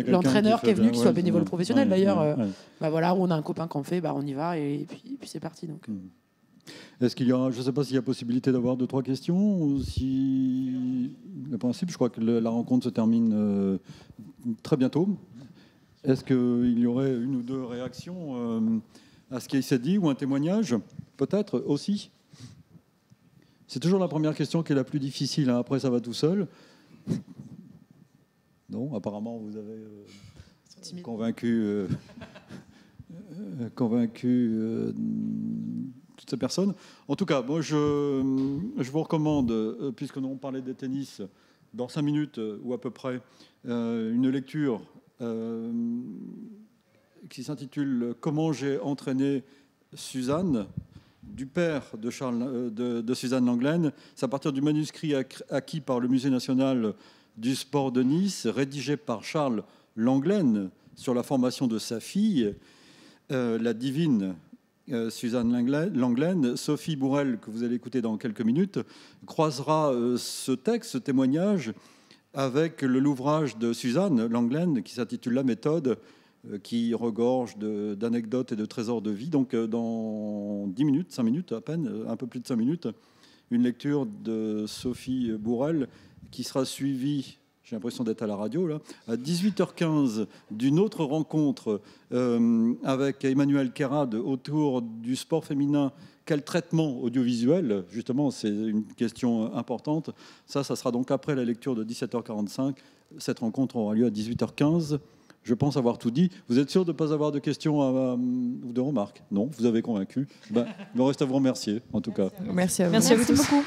l'entraîneur qui est venu, qui soit bénévole professionnel d'ailleurs, où on a un copain qu'on fait, on y va et puis c'est parti. Donc. Est-ce qu'il y a, je ne sais pas s'il y a possibilité d'avoir 2-3 questions, ou si le principe, je crois que la rencontre se termine très bientôt. Est-ce qu'il y aurait 1 ou 2 réactions à ce qui s'est dit, ou un témoignage, peut-être aussi. C'est toujours la première question qui est la plus difficile. Après, ça va tout seul. Non, apparemment, vous avez convaincu toutes ces personnes. En tout cas, moi, je vous recommande, puisque nous on parlait des tennis, dans 5 minutes ou à peu près, une lecture qui s'intitule « Comment j'ai entraîné Suzanne » du père de Suzanne Lenglen. C'est à partir du manuscrit acquis par le Musée national du sport de Nice, rédigé par Charles Lenglen sur la formation de sa fille, la divine Suzanne Langlaine. Sophie Bourrel, que vous allez écouter dans quelques minutes, croisera ce texte, ce témoignage, avec l'ouvrage de Suzanne Langlaine qui s'intitule « La méthode », qui regorge d'anecdotes et de trésors de vie. Donc dans 10 minutes, 5 minutes à peine, un peu plus de 5 minutes, une lecture de Sophie Bourrel qui sera suivie, j'ai l'impression d'être à la radio là, à 18h15 d'une autre rencontre avec Emmanuel Kérad autour du sport féminin. Quel traitement audiovisuel? Justement, c'est une question importante. Ça sera donc après la lecture de 17h45. Cette rencontre aura lieu à 18h15. Je pense avoir tout dit. Vous êtes sûr de ne pas avoir de questions ou de remarques? Non, vous avez convaincu. Il me reste à vous remercier, en tout cas. Merci à vous. Merci beaucoup.